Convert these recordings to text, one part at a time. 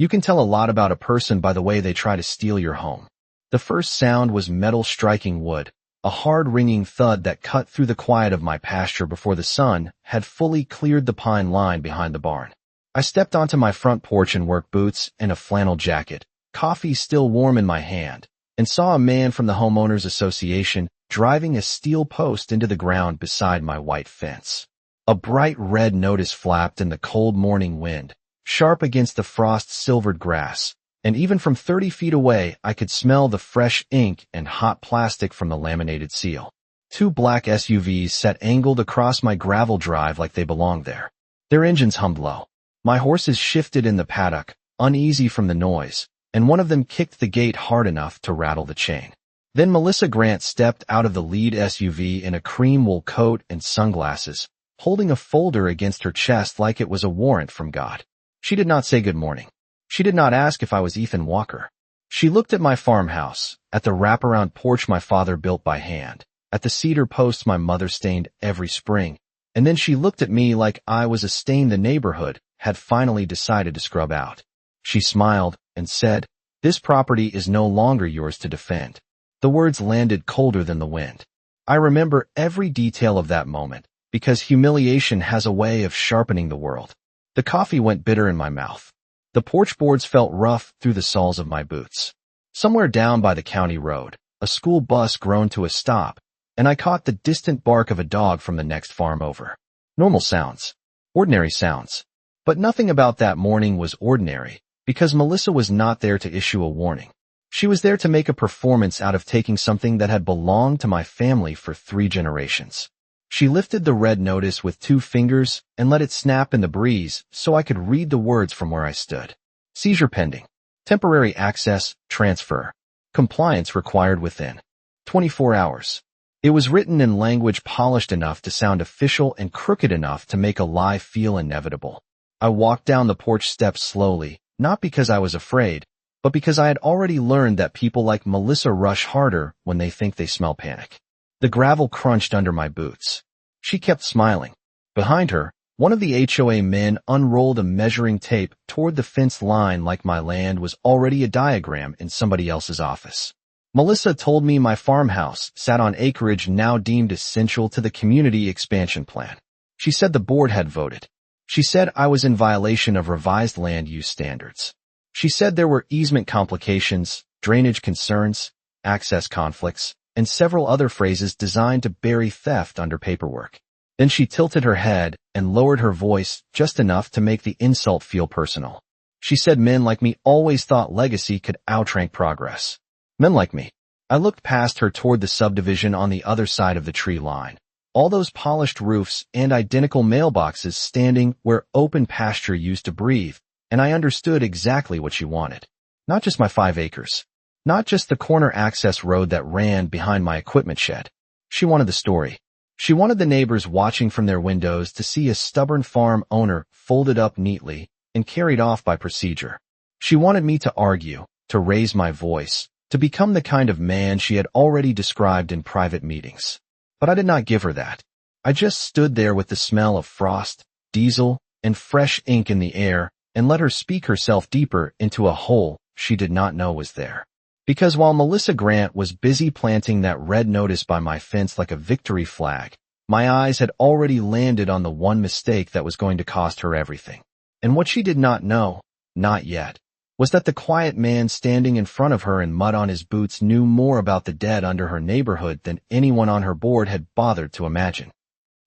You can tell a lot about a person by the way they try to steal your home. The first sound was metal striking wood, a hard ringing thud that cut through the quiet of my pasture before the sun had fully cleared the pine line behind the barn. I stepped onto my front porch in work boots and a flannel jacket, coffee still warm in my hand, and saw a man from the Homeowners Association driving a steel post into the ground beside my white fence. A bright red notice flapped in the cold morning wind, sharp against the frost-silvered grass, and even from 30 feet away I could smell the fresh ink and hot plastic from the laminated seal. Two black SUVs sat angled across my gravel drive like they belonged there. Their engines hummed low. My horses shifted in the paddock, uneasy from the noise, and one of them kicked the gate hard enough to rattle the chain. Then Melissa Grant stepped out of the lead SUV in a cream wool coat and sunglasses, holding a folder against her chest like it was a warrant from God. She did not say good morning. She did not ask if I was Ethan Walker. She looked at my farmhouse, at the wraparound porch my father built by hand, at the cedar posts my mother stained every spring, and then she looked at me like I was a stain the neighborhood had finally decided to scrub out. She smiled and said, "This property is no longer yours to defend." The words landed colder than the wind. I remember every detail of that moment, because humiliation has a way of sharpening the world. The coffee went bitter in my mouth. The porch boards felt rough through the soles of my boots. Somewhere down by the county road, a school bus groaned to a stop, and I caught the distant bark of a dog from the next farm over. Normal sounds. Ordinary sounds. But nothing about that morning was ordinary, because Melissa was not there to issue a warning. She was there to make a performance out of taking something that had belonged to my family for 3 generations. She lifted the red notice with 2 fingers and let it snap in the breeze so I could read the words from where I stood. Seizure pending. Temporary access, transfer. Compliance required within 24 hours. It was written in language polished enough to sound official and crooked enough to make a lie feel inevitable. I walked down the porch steps slowly, not because I was afraid, but because I had already learned that people like Melissa rush harder when they think they smell panic. The gravel crunched under my boots. She kept smiling. Behind her, one of the HOA men unrolled a measuring tape toward the fence line like my land was already a diagram in somebody else's office. Melissa told me my farmhouse sat on acreage now deemed essential to the community expansion plan. She said the board had voted. She said I was in violation of revised land use standards. She said there were easement complications, drainage concerns, access conflicts, and several other phrases designed to bury theft under paperwork. Then she tilted her head and lowered her voice just enough to make the insult feel personal. She said men like me always thought legacy could outrank progress. Men like me. I looked past her toward the subdivision on the other side of the tree line. All those polished roofs and identical mailboxes standing where open pasture used to breathe, and I understood exactly what she wanted. Not just my 5 acres. Not just the corner access road that ran behind my equipment shed. She wanted the story. She wanted the neighbors watching from their windows to see a stubborn farm owner folded up neatly and carried off by procedure. She wanted me to argue, to raise my voice, to become the kind of man she had already described in private meetings. But I did not give her that. I just stood there with the smell of frost, diesel, and fresh ink in the air and let her speak herself deeper into a hole she did not know was there. Because while Melissa Grant was busy planting that red notice by my fence like a victory flag, my eyes had already landed on the one mistake that was going to cost her everything. And what she did not know, not yet, was that the quiet man standing in front of her in mud on his boots knew more about the dead under her neighborhood than anyone on her board had bothered to imagine.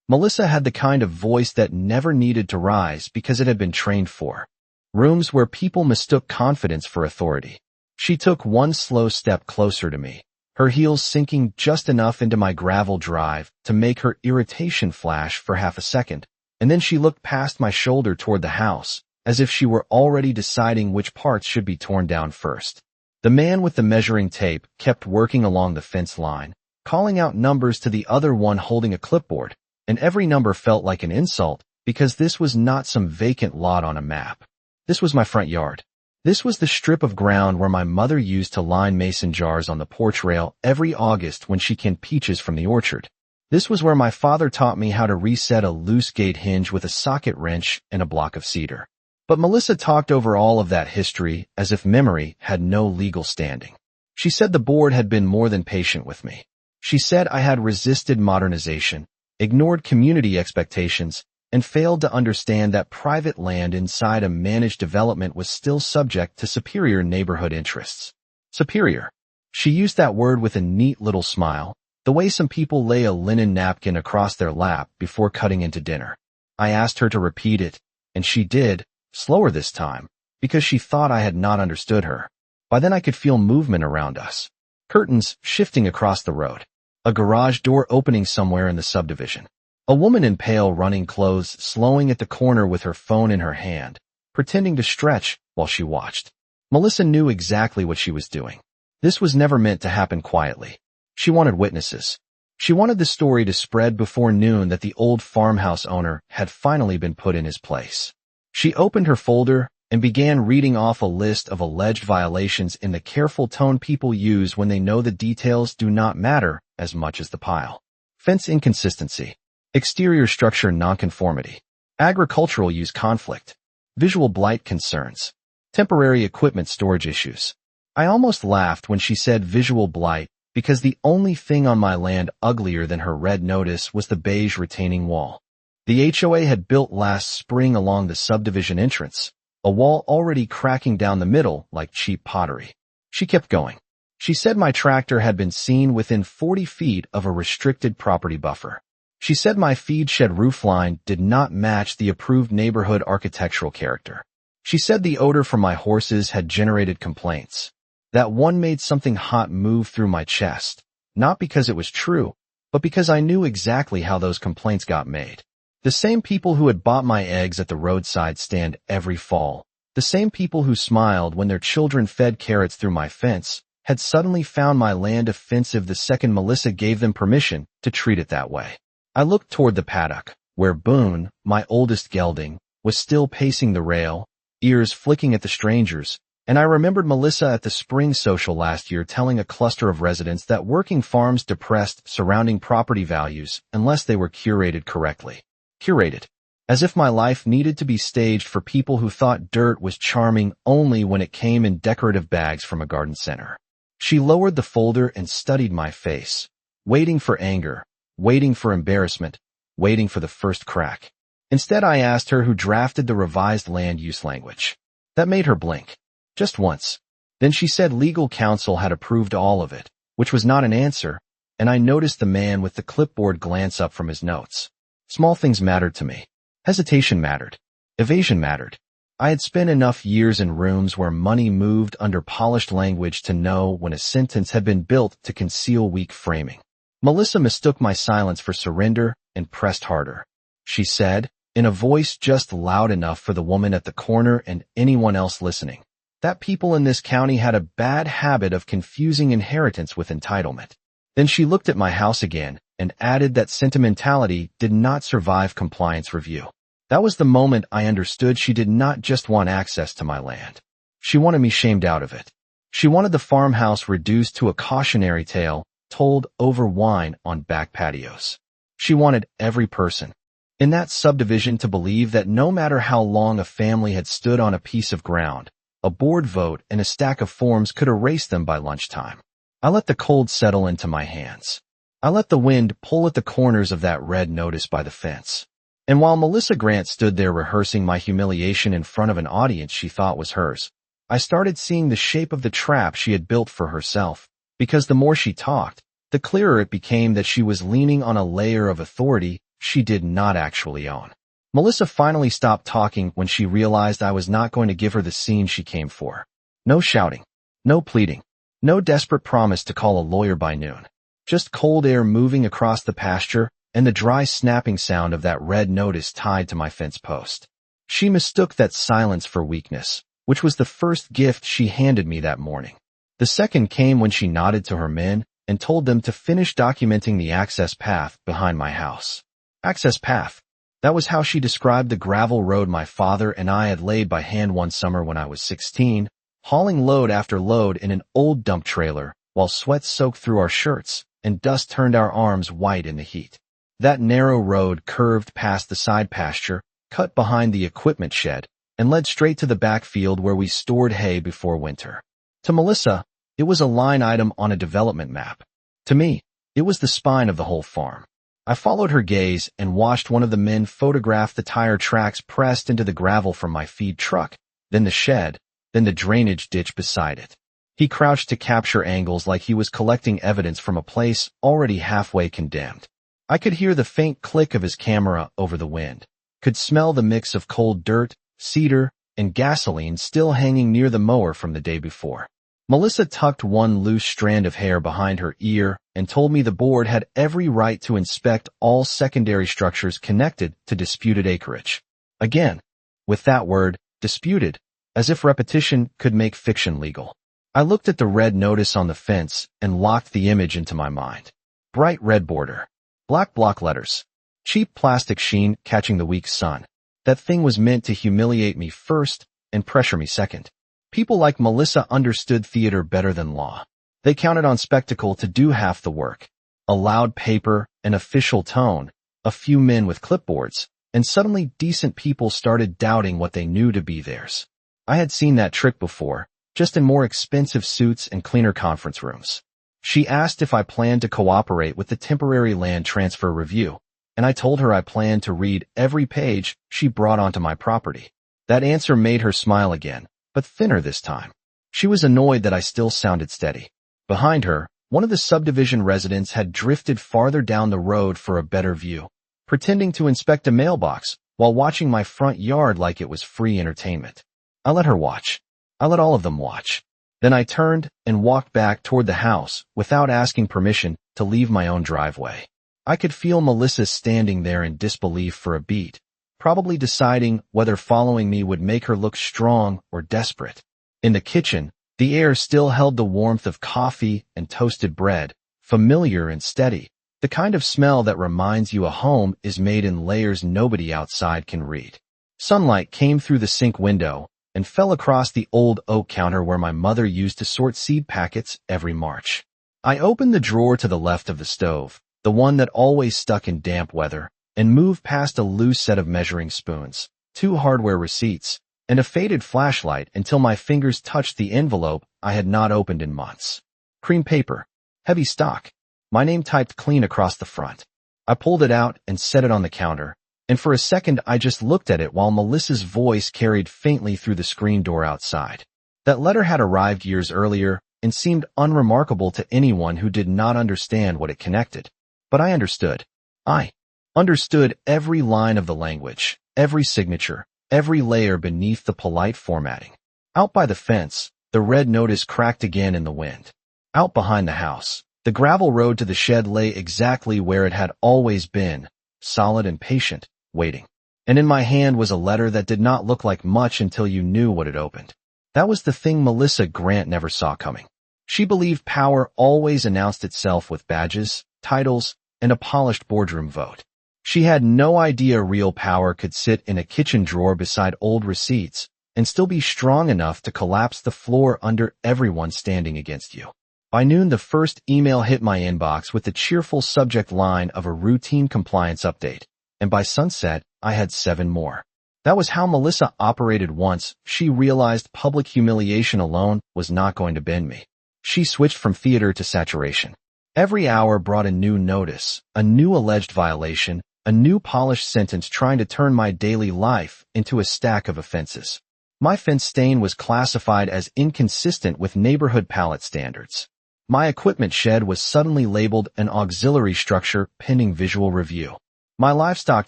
Melissa had the kind of voice that never needed to rise because it had been trained for. Rooms where people mistook confidence for authority. She took one slow step closer to me, her heels sinking just enough into my gravel drive to make her irritation flash for half a second, and then she looked past my shoulder toward the house, as if she were already deciding which parts should be torn down first. The man with the measuring tape kept working along the fence line, calling out numbers to the other one holding a clipboard, and every number felt like an insult because this was not some vacant lot on a map. This was my front yard. This was the strip of ground where my mother used to line mason jars on the porch rail every August when she canned peaches from the orchard. This was where my father taught me how to reset a loose gate hinge with a socket wrench and a block of cedar. But Melissa talked over all of that history as if memory had no legal standing. She said the board had been more than patient with me. She said I had resisted modernization, ignored community expectations, and failed to understand that private land inside a managed development was still subject to superior neighborhood interests. Superior. She used that word with a neat little smile, the way some people lay a linen napkin across their lap before cutting into dinner. I asked her to repeat it, and she did, slower this time, because she thought I had not understood her. By then I could feel movement around us. Curtains shifting across the road. A garage door opening somewhere in the subdivision. A woman in pale running clothes slowing at the corner with her phone in her hand, pretending to stretch while she watched. Melissa knew exactly what she was doing. This was never meant to happen quietly. She wanted witnesses. She wanted the story to spread before noon that the old farmhouse owner had finally been put in his place. She opened her folder and began reading off a list of alleged violations in the careful tone people use when they know the details do not matter as much as the pile. Fence inconsistency. Exterior structure nonconformity. Agricultural use conflict. Visual blight concerns. Temporary equipment storage issues. I almost laughed when she said visual blight because the only thing on my land uglier than her red notice was the beige retaining wall. The HOA had built last spring along the subdivision entrance, a wall already cracking down the middle like cheap pottery. She kept going. She said my tractor had been seen within 40 feet of a restricted property buffer. She said my feed shed roofline did not match the approved neighborhood architectural character. She said the odor from my horses had generated complaints. That one made something hot move through my chest, not because it was true, but because I knew exactly how those complaints got made. The same people who had bought my eggs at the roadside stand every fall, the same people who smiled when their children fed carrots through my fence, had suddenly found my land offensive the second Melissa gave them permission to treat it that way. I looked toward the paddock, where Boone, my oldest gelding, was still pacing the rail, ears flicking at the strangers, and I remembered Melissa at the spring social last year telling a cluster of residents that working farms depressed surrounding property values unless they were curated correctly. Curated. As if my life needed to be staged for people who thought dirt was charming only when it came in decorative bags from a garden center. She lowered the folder and studied my face, waiting for anger, waiting for embarrassment, waiting for the first crack. Instead, I asked her who drafted the revised land use language. That made her blink. Just once. Then she said legal counsel had approved all of it, which was not an answer, and I noticed the man with the clipboard glance up from his notes. Small things mattered to me. Hesitation mattered. Evasion mattered. I had spent enough years in rooms where money moved under polished language to know when a sentence had been built to conceal weak framing. Melissa mistook my silence for surrender and pressed harder. She said, in a voice just loud enough for the woman at the corner and anyone else listening, that people in this county had a bad habit of confusing inheritance with entitlement. Then she looked at my house again and added that sentimentality did not survive compliance review. That was the moment I understood she did not just want access to my land. She wanted me shamed out of it. She wanted the farmhouse reduced to a cautionary tale told over wine on back patios. She wanted every person in that subdivision to believe that no matter how long a family had stood on a piece of ground, a board vote and a stack of forms could erase them by lunchtime. I let the cold settle into my hands. I let the wind pull at the corners of that red notice by the fence. And while Melissa Grant stood there rehearsing my humiliation in front of an audience she thought was hers, I started seeing the shape of the trap she had built for herself, because the more she talked, the clearer it became that she was leaning on a layer of authority she did not actually own. Melissa finally stopped talking when she realized I was not going to give her the scene she came for. No shouting, no pleading, no desperate promise to call a lawyer by noon. Just cold air moving across the pasture and the dry snapping sound of that red notice tied to my fence post. She mistook that silence for weakness, which was the first gift she handed me that morning. The second came when she nodded to her men and told them to finish documenting the access path behind my house. Access path. That was how she described the gravel road my father and I had laid by hand one summer when I was 16, hauling load after load in an old dump trailer while sweat soaked through our shirts and dust turned our arms white in the heat. That narrow road curved past the side pasture, cut behind the equipment shed, and led straight to the backfield where we stored hay before winter. To Melissa, it was a line item on a development map. To me, it was the spine of the whole farm. I followed her gaze and watched one of the men photograph the tire tracks pressed into the gravel from my feed truck, then the shed, then the drainage ditch beside it. He crouched to capture angles like he was collecting evidence from a place already halfway condemned. I could hear the faint click of his camera over the wind, could smell the mix of cold dirt, cedar, and gasoline still hanging near the mower from the day before. Melissa tucked one loose strand of hair behind her ear and told me the board had every right to inspect all secondary structures connected to disputed acreage. Again, with that word, disputed, as if repetition could make fiction legal. I looked at the red notice on the fence and locked the image into my mind. Bright red border. Black block letters. Cheap plastic sheen catching the weak sun. That thing was meant to humiliate me first and pressure me second. People like Melissa understood theater better than law. They counted on spectacle to do half the work. A loud paper, an official tone, a few men with clipboards, and suddenly decent people started doubting what they knew to be theirs. I had seen that trick before, just in more expensive suits and cleaner conference rooms. She asked if I planned to cooperate with the temporary land transfer review, and I told her I planned to read every page she brought onto my property. That answer made her smile again, but thinner this time. She was annoyed that I still sounded steady. Behind her, one of the subdivision residents had drifted farther down the road for a better view, pretending to inspect a mailbox while watching my front yard like it was free entertainment. I let her watch. I let all of them watch. Then I turned and walked back toward the house without asking permission to leave my own driveway. I could feel Melissa standing there in disbelief for a beat, probably deciding whether following me would make her look strong or desperate. In the kitchen, the air still held the warmth of coffee and toasted bread, familiar and steady, the kind of smell that reminds you a home is made in layers nobody outside can read. Sunlight came through the sink window and fell across the old oak counter where my mother used to sort seed packets every March. I opened the drawer to the left of the stove, the one that always stuck in damp weather, and moved past a loose set of measuring spoons, 2 hardware receipts, and a faded flashlight until my fingers touched the envelope I had not opened in months. Cream paper. Heavy stock. My name typed clean across the front. I pulled it out and set it on the counter, and for a second I just looked at it while Melissa's voice carried faintly through the screen door outside. That letter had arrived years earlier and seemed unremarkable to anyone who did not understand what it connected. But I understood. I understood every line of the language, every signature, every layer beneath the polite formatting. Out by the fence, the red notice cracked again in the wind. Out behind the house, the gravel road to the shed lay exactly where it had always been, solid and patient, waiting. And in my hand was a letter that did not look like much until you knew what it opened. That was the thing Melissa Grant never saw coming. She believed power always announced itself with badges, titles, and a polished boardroom vote. She had no idea real power could sit in a kitchen drawer beside old receipts and still be strong enough to collapse the floor under everyone standing against you. By noon, the first email hit my inbox with the cheerful subject line of a routine compliance update, and by sunset, I had 7 more. That was how Melissa operated once she realized public humiliation alone was not going to bend me. She switched from theater to saturation. Every hour brought a new notice, a new alleged violation, a new polished sentence trying to turn my daily life into a stack of offenses. My fence stain was classified as inconsistent with neighborhood pallet standards. My equipment shed was suddenly labeled an auxiliary structure pending visual review. My livestock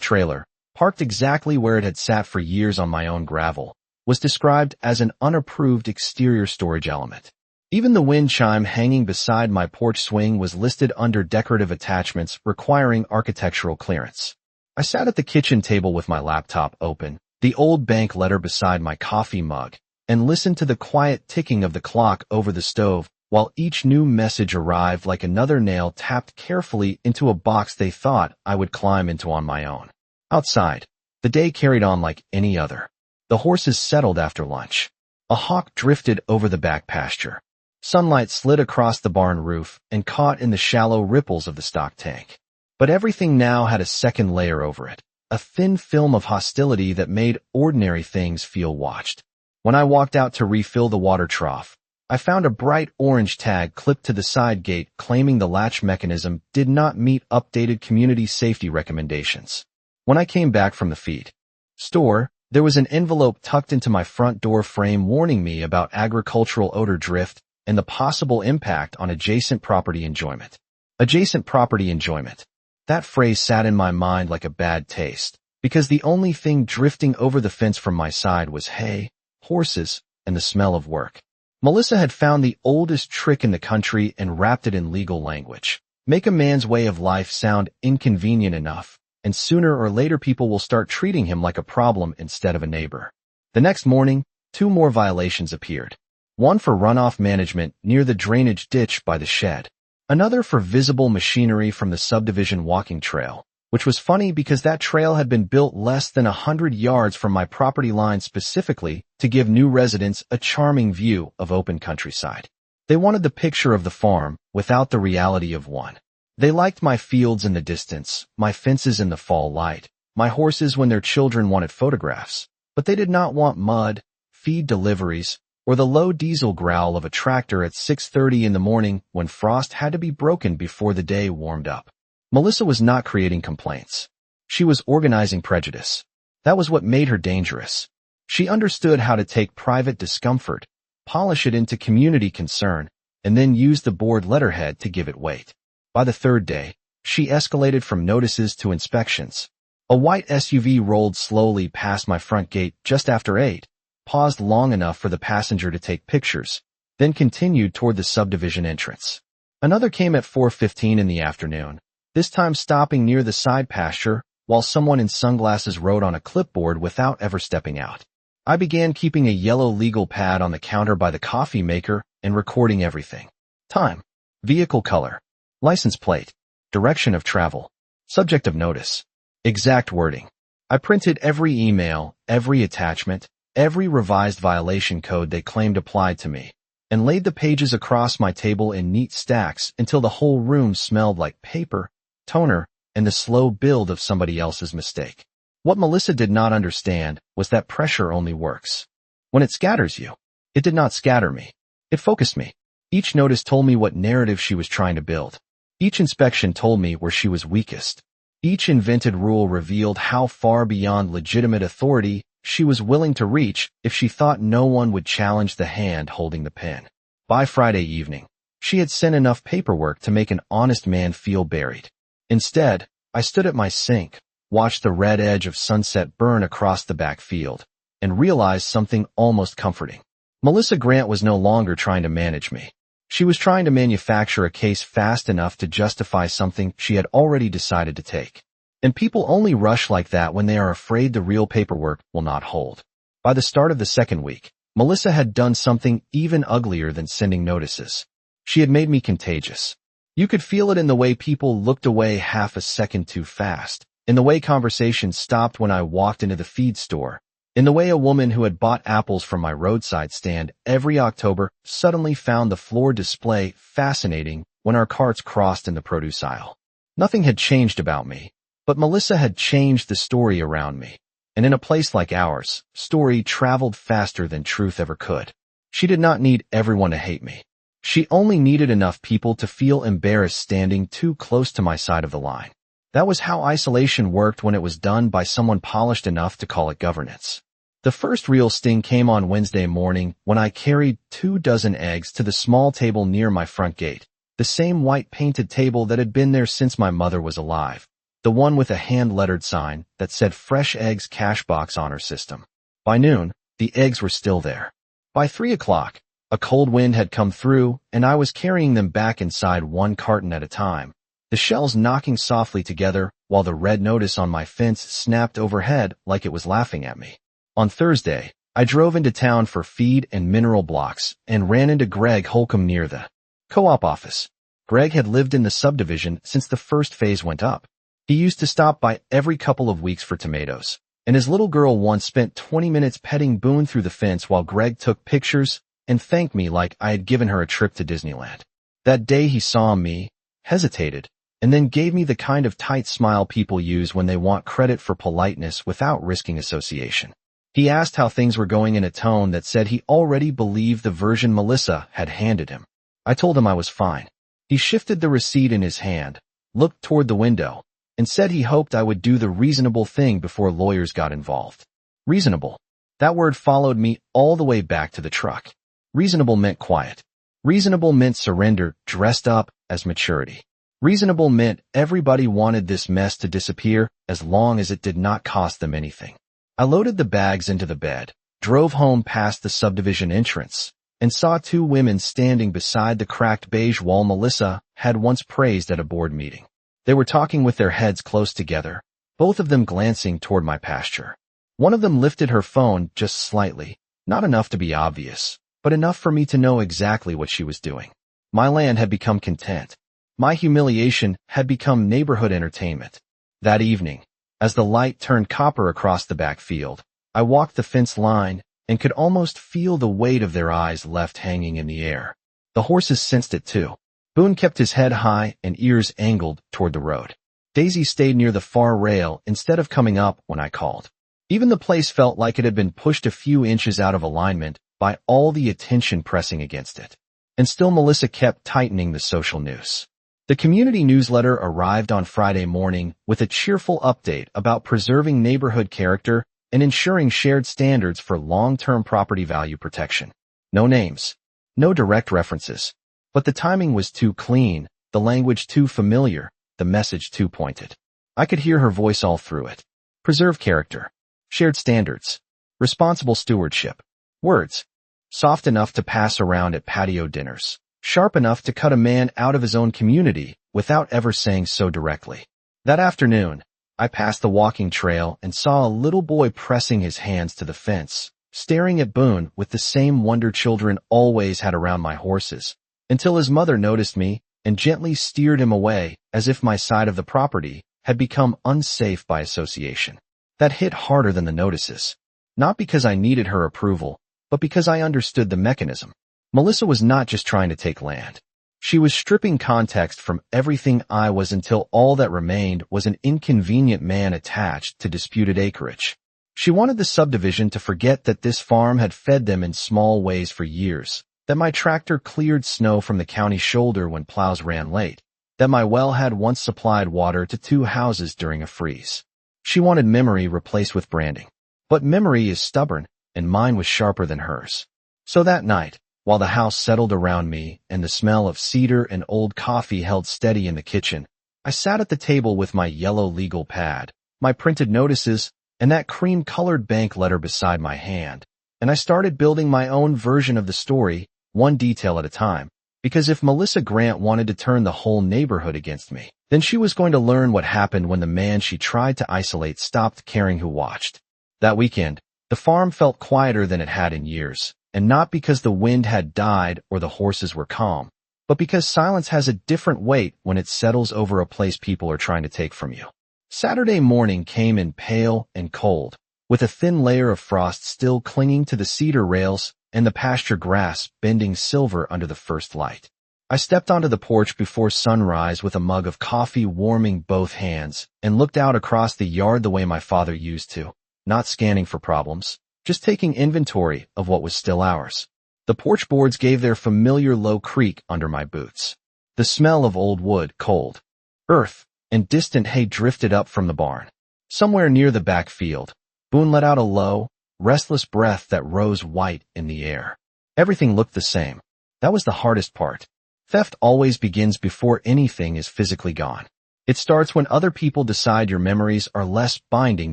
trailer, parked exactly where it had sat for years on my own gravel, was described as an unapproved exterior storage element. Even the wind chime hanging beside my porch swing was listed under decorative attachments requiring architectural clearance. I sat at the kitchen table with my laptop open, the old bank letter beside my coffee mug, and listened to the quiet ticking of the clock over the stove while each new message arrived like another nail tapped carefully into a box they thought I would climb into on my own. Outside, the day carried on like any other. The horses settled after lunch. A hawk drifted over the back pasture. Sunlight slid across the barn roof and caught in the shallow ripples of the stock tank. But everything now had a second layer over it, a thin film of hostility that made ordinary things feel watched. When I walked out to refill the water trough, I found a bright orange tag clipped to the side gate claiming the latch mechanism did not meet updated community safety recommendations. When I came back from the feed store, there was an envelope tucked into my front door frame warning me about agricultural odor drift and the possible impact on adjacent property enjoyment. Adjacent property enjoyment. That phrase sat in my mind like a bad taste, because the only thing drifting over the fence from my side was hay, horses, and the smell of work. Melissa had found the oldest trick in the country and wrapped it in legal language. Make a man's way of life sound inconvenient enough, and sooner or later people will start treating him like a problem instead of a neighbor. The next morning, 2 more violations appeared. One for runoff management near the drainage ditch by the shed. Another for visible machinery from the subdivision walking trail, which was funny because that trail had been built less than 100 yards from my property line specifically to give new residents a charming view of open countryside. They wanted the picture of the farm without the reality of one. They liked my fields in the distance, my fences in the fall light, my horses when their children wanted photographs, but they did not want mud, feed deliveries, or the low diesel growl of a tractor at 6:30 in the morning when frost had to be broken before the day warmed up. Melissa was not creating complaints. She was organizing prejudice. That was what made her dangerous. She understood how to take private discomfort, polish it into community concern, and then use the board letterhead to give it weight. By the 3rd day, she escalated from notices to inspections. A white SUV rolled slowly past my front gate just after 8, paused long enough for the passenger to take pictures, then continued toward the subdivision entrance. Another came at 4:15 in the afternoon, this time stopping near the side pasture while someone in sunglasses wrote on a clipboard without ever stepping out. I began keeping a yellow legal pad on the counter by the coffee maker and recording everything. Time, vehicle color, license plate, direction of travel, subject of notice, exact wording. I printed every email, every attachment, every revised violation code they claimed applied to me, and laid the pages across my table in neat stacks until the whole room smelled like paper, toner, and the slow build of somebody else's mistake. What Melissa did not understand was that pressure only works when it scatters you. It did not scatter me. It focused me. Each notice told me what narrative she was trying to build. Each inspection told me where she was weakest. Each invented rule revealed how far beyond legitimate authority she was willing to reach if she thought no one would challenge the hand holding the pen. By Friday evening, she had sent enough paperwork to make an honest man feel buried. Instead, I stood at my sink, watched the red edge of sunset burn across the back field, and realized something almost comforting. Melissa Grant was no longer trying to manage me. She was trying to manufacture a case fast enough to justify something she had already decided to take. And people only rush like that when they are afraid the real paperwork will not hold. By the start of the 2nd week, Melissa had done something even uglier than sending notices. She had made me contagious. You could feel it in the way people looked away half a second too fast, in the way conversations stopped when I walked into the feed store, in the way a woman who had bought apples from my roadside stand every October suddenly found the floor display fascinating when our carts crossed in the produce aisle. Nothing had changed about me, but Melissa had changed the story around me, and in a place like ours, story traveled faster than truth ever could. She did not need everyone to hate me. She only needed enough people to feel embarrassed standing too close to my side of the line. That was how isolation worked when it was done by someone polished enough to call it governance. The first real sting came on Wednesday morning when I carried 24 eggs to the small table near my front gate, the same white painted table that had been there since my mother was alive. The one with a hand-lettered sign that said Fresh Eggs Cash Box Honor System. By noon, the eggs were still there. By 3 o'clock, a cold wind had come through, and I was carrying them back inside one carton at a time, the shells knocking softly together while the red notice on my fence snapped overhead like it was laughing at me. On Thursday, I drove into town for feed and mineral blocks and ran into Greg Holcomb near the co-op office. Greg had lived in the subdivision since the first phase went up. He used to stop by every couple of weeks for tomatoes, and his little girl once spent 20 minutes petting Boone through the fence while Greg took pictures and thanked me like I had given her a trip to Disneyland. That day he saw me, hesitated, and then gave me the kind of tight smile people use when they want credit for politeness without risking association. He asked how things were going in a tone that said he already believed the version Melissa had handed him. I told him I was fine. He shifted the receipt in his hand, looked toward the window, and said he hoped I would do the reasonable thing before lawyers got involved. Reasonable. That word followed me all the way back to the truck. Reasonable meant quiet. Reasonable meant surrender, dressed up as maturity. Reasonable meant everybody wanted this mess to disappear as long as it did not cost them anything. I loaded the bags into the bed, drove home past the subdivision entrance, and saw two women standing beside the cracked beige wall Melissa had once praised at a board meeting. They were talking with their heads close together, both of them glancing toward my pasture. One of them lifted her phone just slightly, not enough to be obvious, but enough for me to know exactly what she was doing. My land had become content. My humiliation had become neighborhood entertainment. That evening, as the light turned copper across the backfield, I walked the fence line and could almost feel the weight of their eyes left hanging in the air. The horses sensed it too. Boone kept his head high and ears angled toward the road. Daisy stayed near the far rail instead of coming up when I called. Even the place felt like it had been pushed a few inches out of alignment by all the attention pressing against it. And still Melissa kept tightening the social noose. The community newsletter arrived on Friday morning with a cheerful update about preserving neighborhood character and ensuring shared standards for long-term property value protection. No names, no direct references, but the timing was too clean, the language too familiar, the message too pointed. I could hear her voice all through it. Preserve character, shared standards, responsible stewardship. Words, soft enough to pass around at patio dinners. Sharp enough to cut a man out of his own community without ever saying so directly. That afternoon, I passed the walking trail and saw a little boy pressing his hands to the fence, staring at Boone with the same wonder children always had around my horses, until his mother noticed me and gently steered him away as if my side of the property had become unsafe by association. That hit harder than the notices, not because I needed her approval, but because I understood the mechanism. Melissa was not just trying to take land. She was stripping context from everything I was until all that remained was an inconvenient man attached to disputed acreage. She wanted the subdivision to forget that this farm had fed them in small ways for years, that my tractor cleared snow from the county shoulder when plows ran late, that my well had once supplied water to 2 houses during a freeze. She wanted memory replaced with branding. But memory is stubborn, and mine was sharper than hers. So that night, while the house settled around me and the smell of cedar and old coffee held steady in the kitchen, I sat at the table with my yellow legal pad, my printed notices, and that cream-colored bank letter beside my hand, and I started building my own version of the story, one detail at a time, because if Melissa Grant wanted to turn the whole neighborhood against me, then she was going to learn what happened when the man she tried to isolate stopped caring who watched. That weekend, the farm felt quieter than it had in years. And not because the wind had died or the horses were calm, but because silence has a different weight when it settles over a place people are trying to take from you. Saturday morning came in pale and cold, with a thin layer of frost still clinging to the cedar rails and the pasture grass bending silver under the first light. I stepped onto the porch before sunrise with a mug of coffee warming both hands and looked out across the yard the way my father used to, not scanning for problems, just taking inventory of what was still ours. The porch boards gave their familiar low creak under my boots. The smell of old wood, cold earth, and distant hay drifted up from the barn. Somewhere near the back field, Boone let out a low, restless breath that rose white in the air. Everything looked the same. That was the hardest part. Theft always begins before anything is physically gone. It starts when other people decide your memories are less binding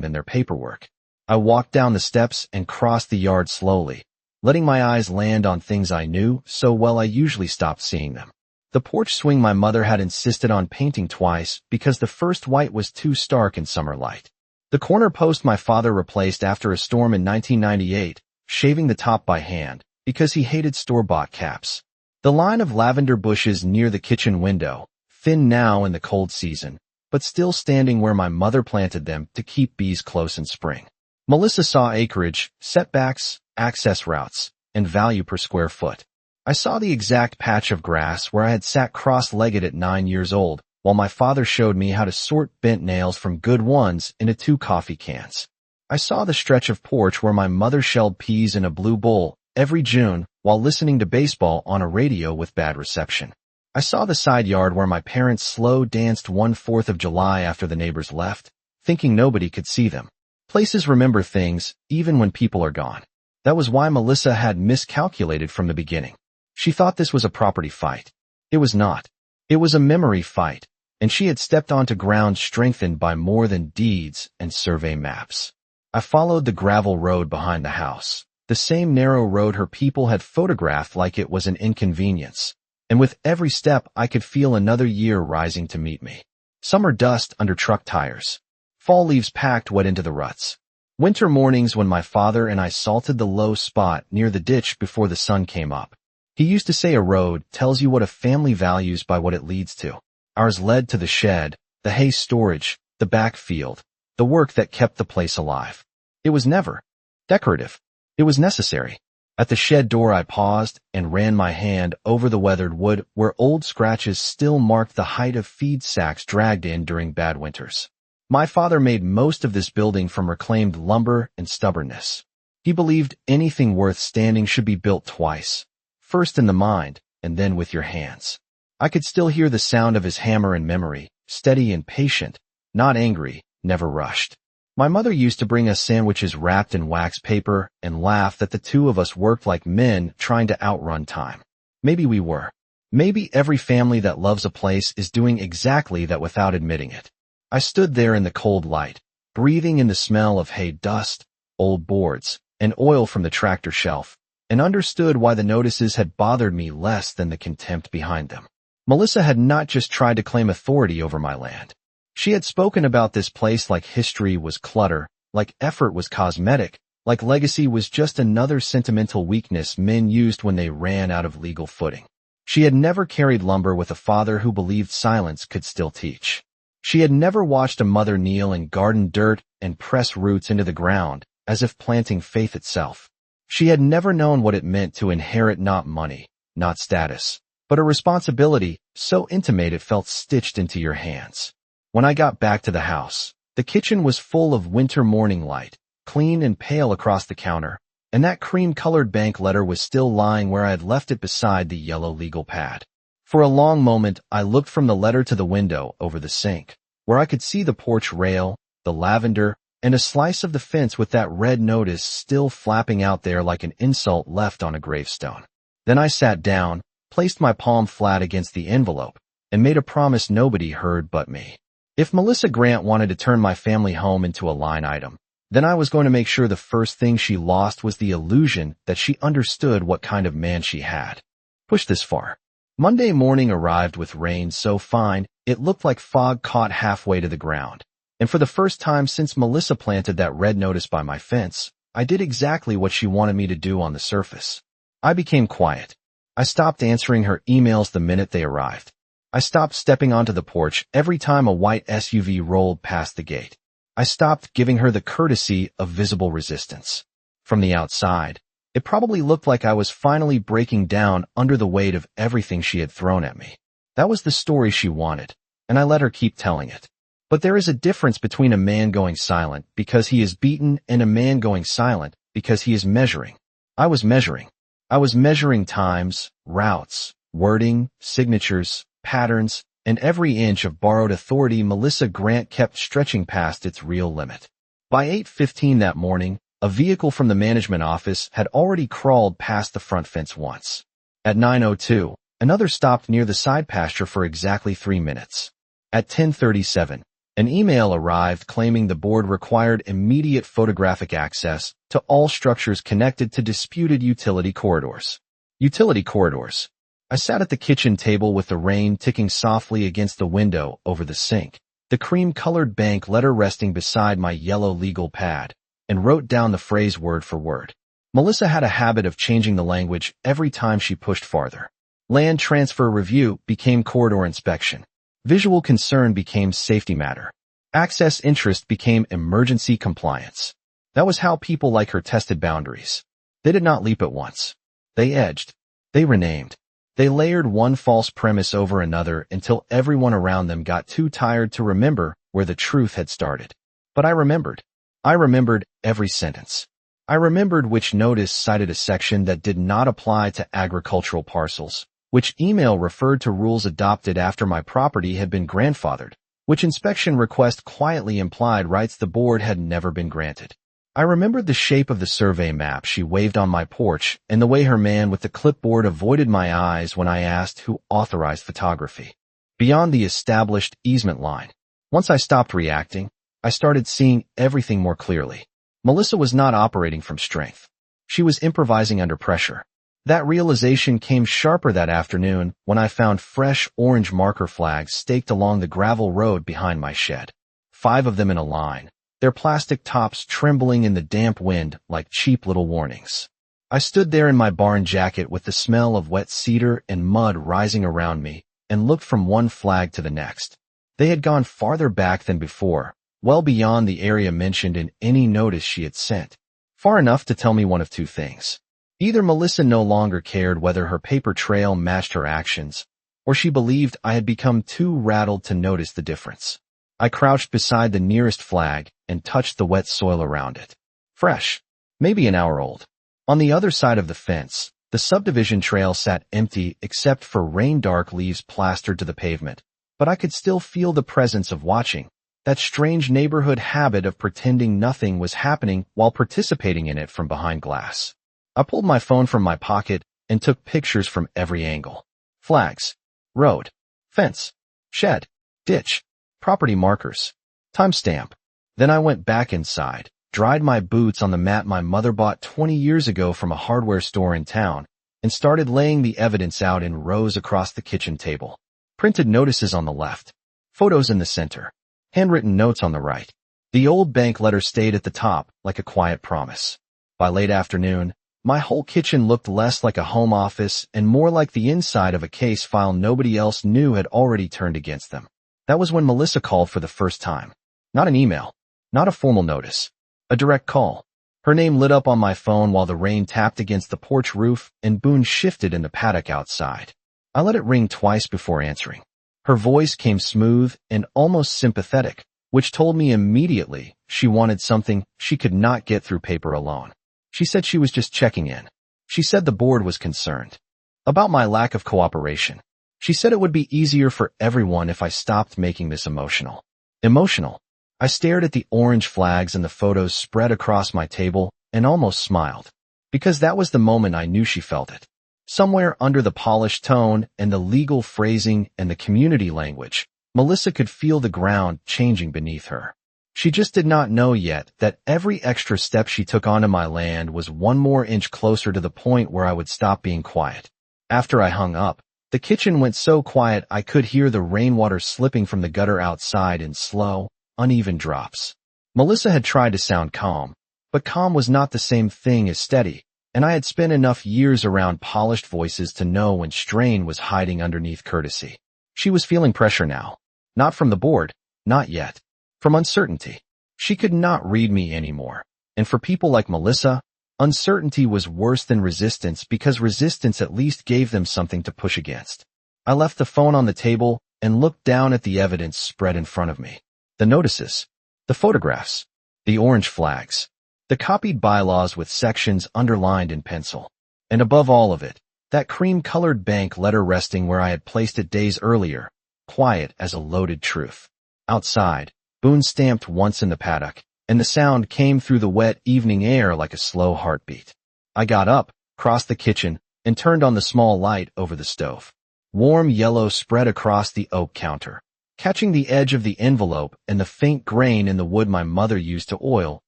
than their paperwork. I walked down the steps and crossed the yard slowly, letting my eyes land on things I knew so well I usually stopped seeing them. The porch swing my mother had insisted on painting twice because the first white was too stark in summer light. The corner post my father replaced after a storm in 1998, shaving the top by hand, because he hated store-bought caps. The line of lavender bushes near the kitchen window, thin now in the cold season, but still standing where my mother planted them to keep bees close in spring. Melissa saw acreage, setbacks, access routes, and value per square foot. I saw the exact patch of grass where I had sat cross-legged at 9 years old, while my father showed me how to sort bent nails from good ones into 2 coffee cans. I saw the stretch of porch where my mother shelled peas in a blue bowl every June while listening to baseball on a radio with bad reception. I saw the side yard where my parents slow danced one 4th of July after the neighbors left, thinking nobody could see them. Places remember things, even when people are gone. That was why Melissa had miscalculated from the beginning. She thought this was a property fight. It was not. It was a memory fight, and she had stepped onto ground strengthened by more than deeds and survey maps. I followed the gravel road behind the house, the same narrow road her people had photographed like it was an inconvenience. And with every step I could feel another year rising to meet me. Summer dust under truck tires. Fall leaves packed wet into the ruts. Winter mornings when my father and I salted the low spot near the ditch before the sun came up. He used to say a road tells you what a family values by what it leads to. Ours led to the shed, the hay storage, the backfield, the work that kept the place alive. It was never decorative. It was necessary. At the shed door I paused and ran my hand over the weathered wood where old scratches still marked the height of feed sacks dragged in during bad winters. My father made most of this building from reclaimed lumber and stubbornness. He believed anything worth standing should be built twice, first in the mind and then with your hands. I could still hear the sound of his hammer in memory, steady and patient, not angry, never rushed. My mother used to bring us sandwiches wrapped in wax paper and laugh that the two of us worked like men trying to outrun time. Maybe we were. Maybe every family that loves a place is doing exactly that without admitting it. I stood there in the cold light, breathing in the smell of hay dust, old boards, and oil from the tractor shelf, and understood why the notices had bothered me less than the contempt behind them. Melissa had not just tried to claim authority over my land. She had spoken about this place like history was clutter, like effort was cosmetic, like legacy was just another sentimental weakness men used when they ran out of legal footing. She had never carried lumber with a father who believed silence could still teach. She had never watched a mother kneel in garden dirt and press roots into the ground, as if planting faith itself. She had never known what it meant to inherit not money, not status, but a responsibility so intimate it felt stitched into your hands. When I got back to the house, the kitchen was full of winter morning light, clean and pale across the counter, and that cream-colored bank letter was still lying where I had left it beside the yellow legal pad. For a long moment, I looked from the letter to the window over the sink, where I could see the porch rail, the lavender, and a slice of the fence with that red notice still flapping out there like an insult left on a gravestone. Then I sat down, placed my palm flat against the envelope, and made a promise nobody heard but me. If Melissa Grant wanted to turn my family home into a line item, then I was going to make sure the first thing she lost was the illusion that she understood what kind of man she had. Push this far. Monday morning arrived with rain so fine it looked like fog caught halfway to the ground. And for the first time since Melissa planted that red notice by my fence, I did exactly what she wanted me to do on the surface. I became quiet. I stopped answering her emails the minute they arrived. I stopped stepping onto the porch every time a white SUV rolled past the gate. I stopped giving her the courtesy of visible resistance. From the outside, it probably looked like I was finally breaking down under the weight of everything she had thrown at me. That was the story she wanted, and I let her keep telling it. But there is a difference between a man going silent because he is beaten and a man going silent because he is measuring. I was measuring. I was measuring times, routes, wording, signatures, patterns, and every inch of borrowed authority Melissa Grant kept stretching past its real limit. By 8:15 that morning, a vehicle from the management office had already crawled past the front fence once. At 9:02, another stopped near the side pasture for exactly 3 minutes. At 10:37, an email arrived claiming the board required immediate photographic access to all structures connected to disputed utility corridors. Utility corridors. I sat at the kitchen table with the rain ticking softly against the window over the sink, the cream-colored bank letter resting beside my yellow legal pad, and wrote down the phrase word for word. Melissa had a habit of changing the language every time she pushed farther. Land transfer review became corridor inspection. Visual concern became safety matter. Access interest became emergency compliance. That was how people like her tested boundaries. They did not leap at once. They edged. They renamed. They layered one false premise over another until everyone around them got too tired to remember where the truth had started. But I remembered. I remembered every sentence. I remembered which notice cited a section that did not apply to agricultural parcels, which email referred to rules adopted after my property had been grandfathered, which inspection request quietly implied rights the board had never been granted. I remembered the shape of the survey map she waved on my porch and the way her man with the clipboard avoided my eyes when I asked who authorized photography. Beyond the established easement line, once I stopped reacting, I started seeing everything more clearly. Melissa was not operating from strength. She was improvising under pressure. That realization came sharper that afternoon when I found fresh orange marker flags staked along the gravel road behind my shed. 5 of them in a line, their plastic tops trembling in the damp wind like cheap little warnings. I stood there in my barn jacket with the smell of wet cedar and mud rising around me and looked from one flag to the next. They had gone farther back than before, well beyond the area mentioned in any notice she had sent. Far enough to tell me one of two things. Either Melissa no longer cared whether her paper trail matched her actions, or she believed I had become too rattled to notice the difference. I crouched beside the nearest flag and touched the wet soil around it. Fresh, maybe an hour old. On the other side of the fence, the subdivision trail sat empty except for rain-dark leaves plastered to the pavement, but I could still feel the presence of watching, that strange neighborhood habit of pretending nothing was happening while participating in it from behind glass. I pulled my phone from my pocket and took pictures from every angle. Flags, road, fence, shed, ditch, property markers, timestamp. Then I went back inside, dried my boots on the mat my mother bought 20 years ago from a hardware store in town, and started laying the evidence out in rows across the kitchen table. Printed notices on the left, photos in the center, handwritten notes on the right. The old bank letter stayed at the top like a quiet promise. By late afternoon, my whole kitchen looked less like a home office and more like the inside of a case file nobody else knew had already turned against them. That was when Melissa called for the first time. Not an email, not a formal notice, a direct call. Her name lit up on my phone while the rain tapped against the porch roof and Boone shifted in the paddock outside. I let it ring twice before answering. Her voice came smooth and almost sympathetic, which told me immediately she wanted something she could not get through paper alone. She said she was just checking in. She said the board was concerned about my lack of cooperation. She said it would be easier for everyone if I stopped making this emotional. Emotional. I stared at the orange flags and the photos spread across my table and almost smiled, because that was the moment I knew she felt it. Somewhere under the polished tone and the legal phrasing and the community language, Melissa could feel the ground changing beneath her. She just did not know yet that every extra step she took onto my land was one more inch closer to the point where I would stop being quiet. After I hung up, the kitchen went so quiet I could hear the rainwater slipping from the gutter outside in slow, uneven drops. Melissa had tried to sound calm, but calm was not the same thing as steady, and I had spent enough years around polished voices to know when strain was hiding underneath courtesy. She was feeling pressure now. Not from the board, not yet. From uncertainty. She could not read me anymore. And for people like Melissa, uncertainty was worse than resistance because resistance at least gave them something to push against. I left the phone on the table and looked down at the evidence spread in front of me. The notices, the photographs, the orange flags, the copied bylaws with sections underlined in pencil. And above all of it, that cream-colored bank letter resting where I had placed it days earlier, quiet as a loaded truth. Outside, Boone stamped once in the paddock, and the sound came through the wet evening air like a slow heartbeat. I got up, crossed the kitchen, and turned on the small light over the stove. Warm yellow spread across the oak counter, catching the edge of the envelope and the faint grain in the wood my mother used to oil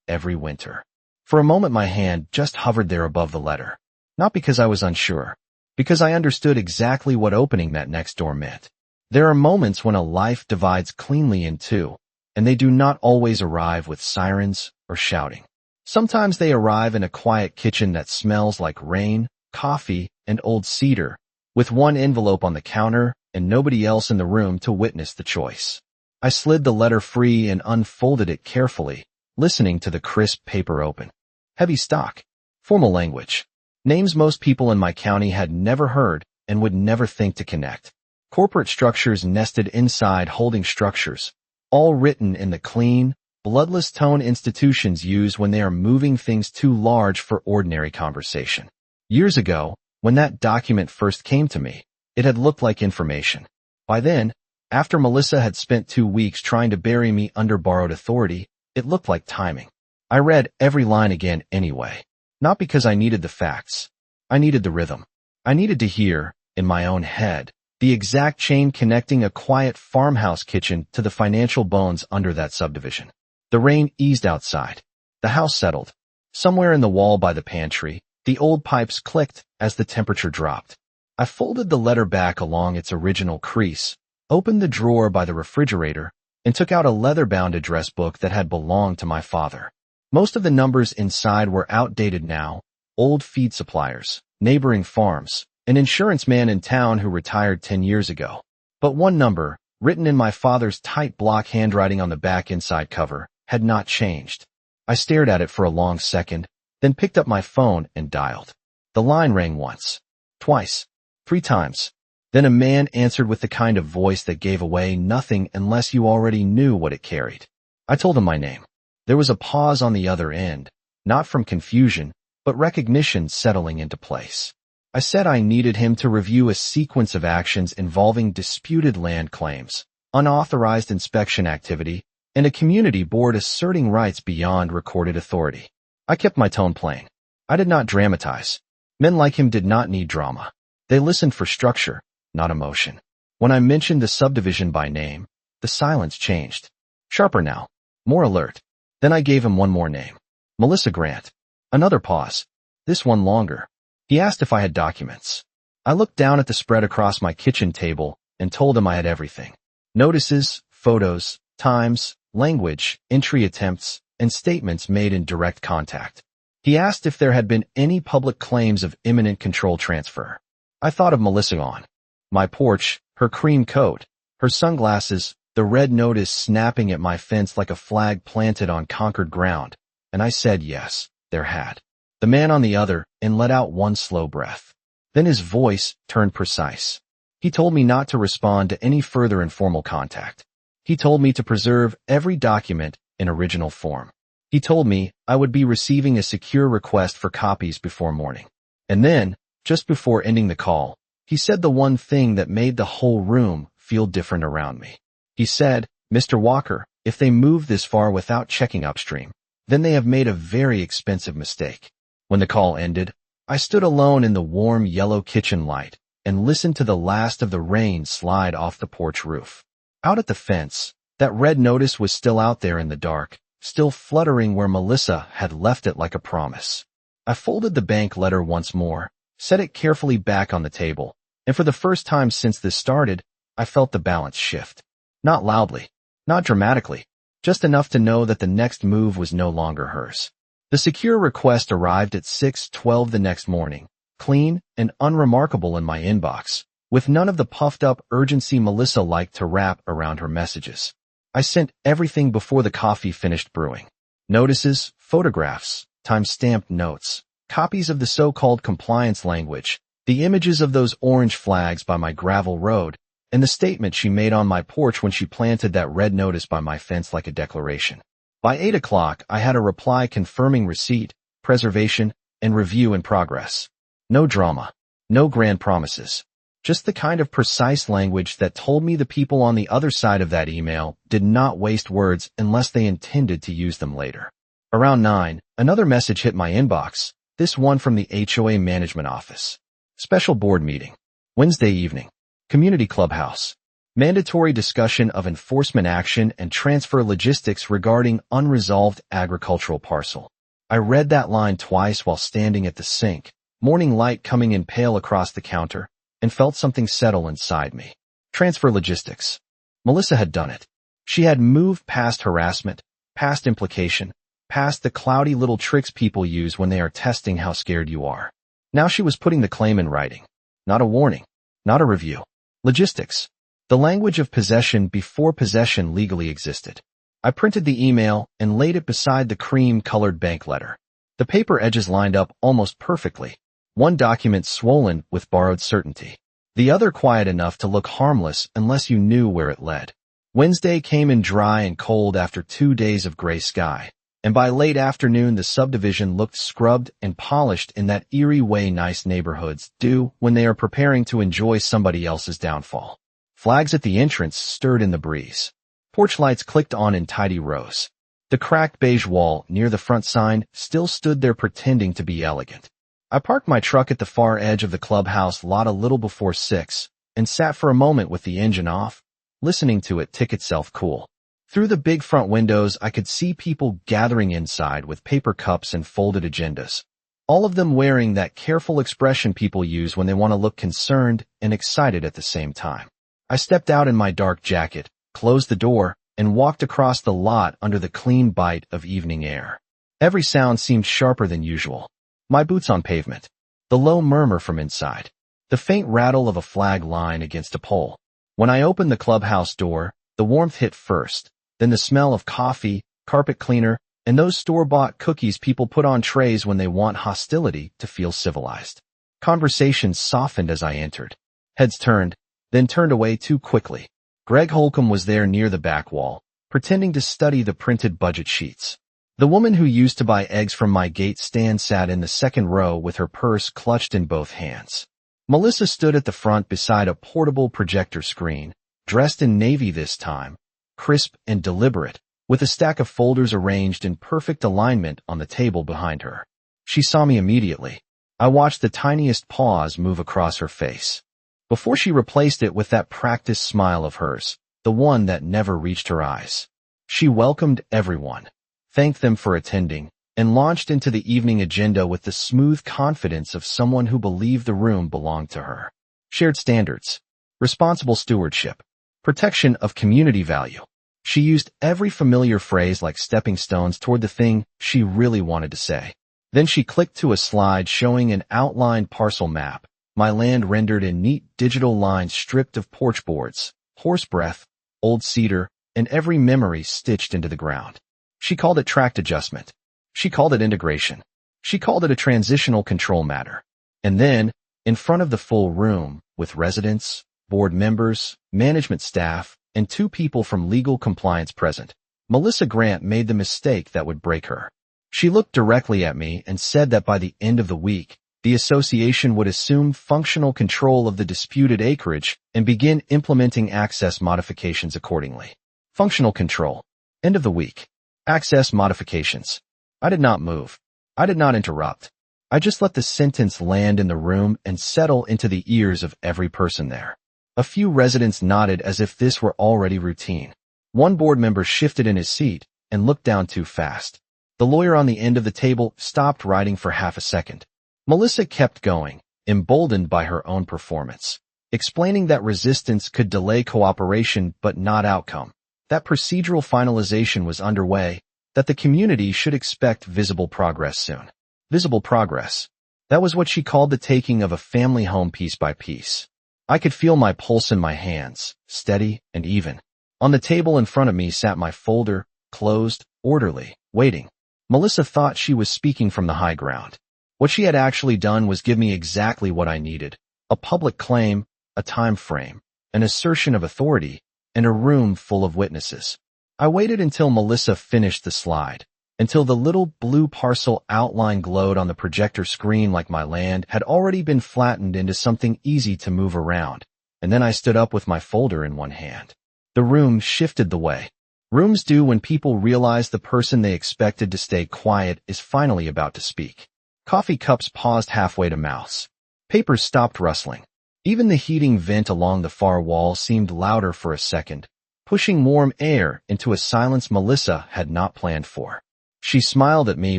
every winter. For a moment my hand just hovered there above the letter. Not because I was unsure, because I understood exactly what opening that next door meant. There are moments when a life divides cleanly in two, and they do not always arrive with sirens or shouting. Sometimes they arrive in a quiet kitchen that smells like rain, coffee, and old cedar, with one envelope on the counter and nobody else in the room to witness the choice. I slid the letter free and unfolded it carefully, listening to the crisp paper open. Heavy stock, formal language, names most people in my county had never heard, and would never think to connect. Corporate structures nested inside holding structures, all written in the clean, bloodless tone institutions use when they are moving things too large for ordinary conversation. Years ago, when that document first came to me, it had looked like information. By then, after Melissa had spent 2 weeks trying to bury me under borrowed authority, it looked like timing. I read every line again anyway. Not because I needed the facts. I needed the rhythm. I needed to hear, in my own head, the exact chain connecting a quiet farmhouse kitchen to the financial bones under that subdivision. The rain eased outside. The house settled. Somewhere in the wall by the pantry, the old pipes clicked as the temperature dropped. I folded the letter back along its original crease, opened the drawer by the refrigerator, and took out a leather-bound address book that had belonged to my father. Most of the numbers inside were outdated now, old feed suppliers, neighboring farms, an insurance man in town who retired 10 years ago. But one number, written in my father's tight block handwriting on the back inside cover, had not changed. I stared at it for a long second, then picked up my phone and dialed. The line rang once, twice, 3 times. Then a man answered with the kind of voice that gave away nothing unless you already knew what it carried. I told him my name. There was a pause on the other end, not from confusion, but recognition settling into place. I said I needed him to review a sequence of actions involving disputed land claims, unauthorized inspection activity, and a community board asserting rights beyond recorded authority. I kept my tone plain. I did not dramatize. Men like him did not need drama. They listened for structure, not emotion. When I mentioned the subdivision by name, the silence changed. Sharper now, more alert. Then I gave him one more name. Melissa Grant. Another pause. This one longer. He asked if I had documents. I looked down at the spread across my kitchen table and told him I had everything. Notices, photos, times, language, entry attempts, and statements made in direct contact. He asked if there had been any public claims of imminent control transfer. I thought of Melissa on my porch, her cream coat, her sunglasses, the red notice snapping at my fence like a flag planted on conquered ground, and I said yes, there had. The man on the other and let out one slow breath. Then his voice turned precise. He told me not to respond to any further informal contact. He told me to preserve every document in original form. He told me I would be receiving a secure request for copies before morning. And then, just before ending the call, he said the one thing that made the whole room feel different around me. He said, "Mr. Walker, if they move this far without checking upstream, then they have made a very expensive mistake." When the call ended, I stood alone in the warm yellow kitchen light and listened to the last of the rain slide off the porch roof. Out at the fence, that red notice was still out there in the dark, still fluttering where Melissa had left it like a promise. I folded the bank letter once more, set it carefully back on the table, and for the first time since this started, I felt the balance shift. Not loudly, not dramatically, just enough to know that the next move was no longer hers. The secure request arrived at 6:12 the next morning, clean and unremarkable in my inbox, with none of the puffed-up urgency Melissa liked to wrap around her messages. I sent everything before the coffee finished brewing. Notices, photographs, time-stamped notes, copies of the so-called compliance language, the images of those orange flags by my gravel road, and the statement she made on my porch when she planted that red notice by my fence like a declaration. By 8 o'clock, I had a reply confirming receipt, preservation, and review in progress. No drama, no grand promises, just the kind of precise language that told me the people on the other side of that email did not waste words unless they intended to use them later. Around 9, another message hit my inbox, this one from the HOA management office. Special board meeting. Wednesday evening. Community clubhouse. Mandatory discussion of enforcement action and transfer logistics regarding unresolved agricultural parcel. I read that line twice while standing at the sink, morning light coming in pale across the counter, and felt something settle inside me. Transfer logistics. Melissa had done it. She had moved past harassment, past implication, past the cloudy little tricks people use when they are testing how scared you are. Now she was putting the claim in writing. Not a warning, not a review. Logistics. The language of possession before possession legally existed. I printed the email and laid it beside the cream-colored bank letter. The paper edges lined up almost perfectly, one document swollen with borrowed certainty. The other quiet enough to look harmless unless you knew where it led. Wednesday came in dry and cold after 2 days of gray sky, and by late afternoon the subdivision looked scrubbed and polished in that eerie way nice neighborhoods do when they are preparing to enjoy somebody else's downfall. Flags at the entrance stirred in the breeze. Porch lights clicked on in tidy rows. The cracked beige wall near the front sign still stood there pretending to be elegant. I parked my truck at the far edge of the clubhouse lot a little before 6 and sat for a moment with the engine off, listening to it tick itself cool. Through the big front windows, I could see people gathering inside with paper cups and folded agendas, all of them wearing that careful expression people use when they want to look concerned and excited at the same time. I stepped out in my dark jacket, closed the door, and walked across the lot under the clean bite of evening air. Every sound seemed sharper than usual. My boots on pavement, the low murmur from inside, the faint rattle of a flag line against a pole. When I opened the clubhouse door, the warmth hit first, then the smell of coffee, carpet cleaner, and those store-bought cookies people put on trays when they want hostility to feel civilized. Conversations softened as I entered. Heads turned, then turned away too quickly. Greg Holcomb was there near the back wall, pretending to study the printed budget sheets. The woman who used to buy eggs from my gate stand sat in the second row with her purse clutched in both hands. Melissa stood at the front beside a portable projector screen, dressed in navy this time, crisp and deliberate, with a stack of folders arranged in perfect alignment on the table behind her. She saw me immediately. I watched the tiniest pause move across her face, before she replaced it with that practiced smile of hers, the one that never reached her eyes. She welcomed everyone, thanked them for attending, and launched into the evening agenda with the smooth confidence of someone who believed the room belonged to her. Shared standards, responsible stewardship, protection of community value. She used every familiar phrase like stepping stones toward the thing she really wanted to say. Then she clicked to a slide showing an outlined parcel map, my land rendered in neat digital lines stripped of porch boards, horse breath, old cedar, and every memory stitched into the ground. She called it tract adjustment. She called it integration. She called it a transitional control matter. And then, in front of the full room, with residents, board members, management staff, and 2 people from legal compliance present, Melissa Grant made the mistake that would break her. She looked directly at me and said that by the end of the week, the association would assume functional control of the disputed acreage and begin implementing access modifications accordingly. Functional control. End of the week. Access modifications. I did not move. I did not interrupt. I just let the sentence land in the room and settle into the ears of every person there. A few residents nodded as if this were already routine. One board member shifted in his seat and looked down too fast. The lawyer on the end of the table stopped writing for half a second. Melissa kept going, emboldened by her own performance, explaining that resistance could delay cooperation but not outcome, that procedural finalization was underway, that the community should expect visible progress soon. Visible progress. That was what she called the taking of a family home piece by piece. I could feel my pulse in my hands, steady and even. On the table in front of me sat my folder, closed, orderly, waiting. Melissa thought she was speaking from the high ground. What she had actually done was give me exactly what I needed: a public claim, a time frame, an assertion of authority, and a room full of witnesses. I waited until Melissa finished the slide, until the little blue parcel outline glowed on the projector screen like my land had already been flattened into something easy to move around, and then I stood up with my folder in one hand. The room shifted the way rooms do when people realize the person they expected to stay quiet is finally about to speak. Coffee cups paused halfway to mouths. Papers stopped rustling. Even the heating vent along the far wall seemed louder for a second, pushing warm air into a silence Melissa had not planned for. She smiled at me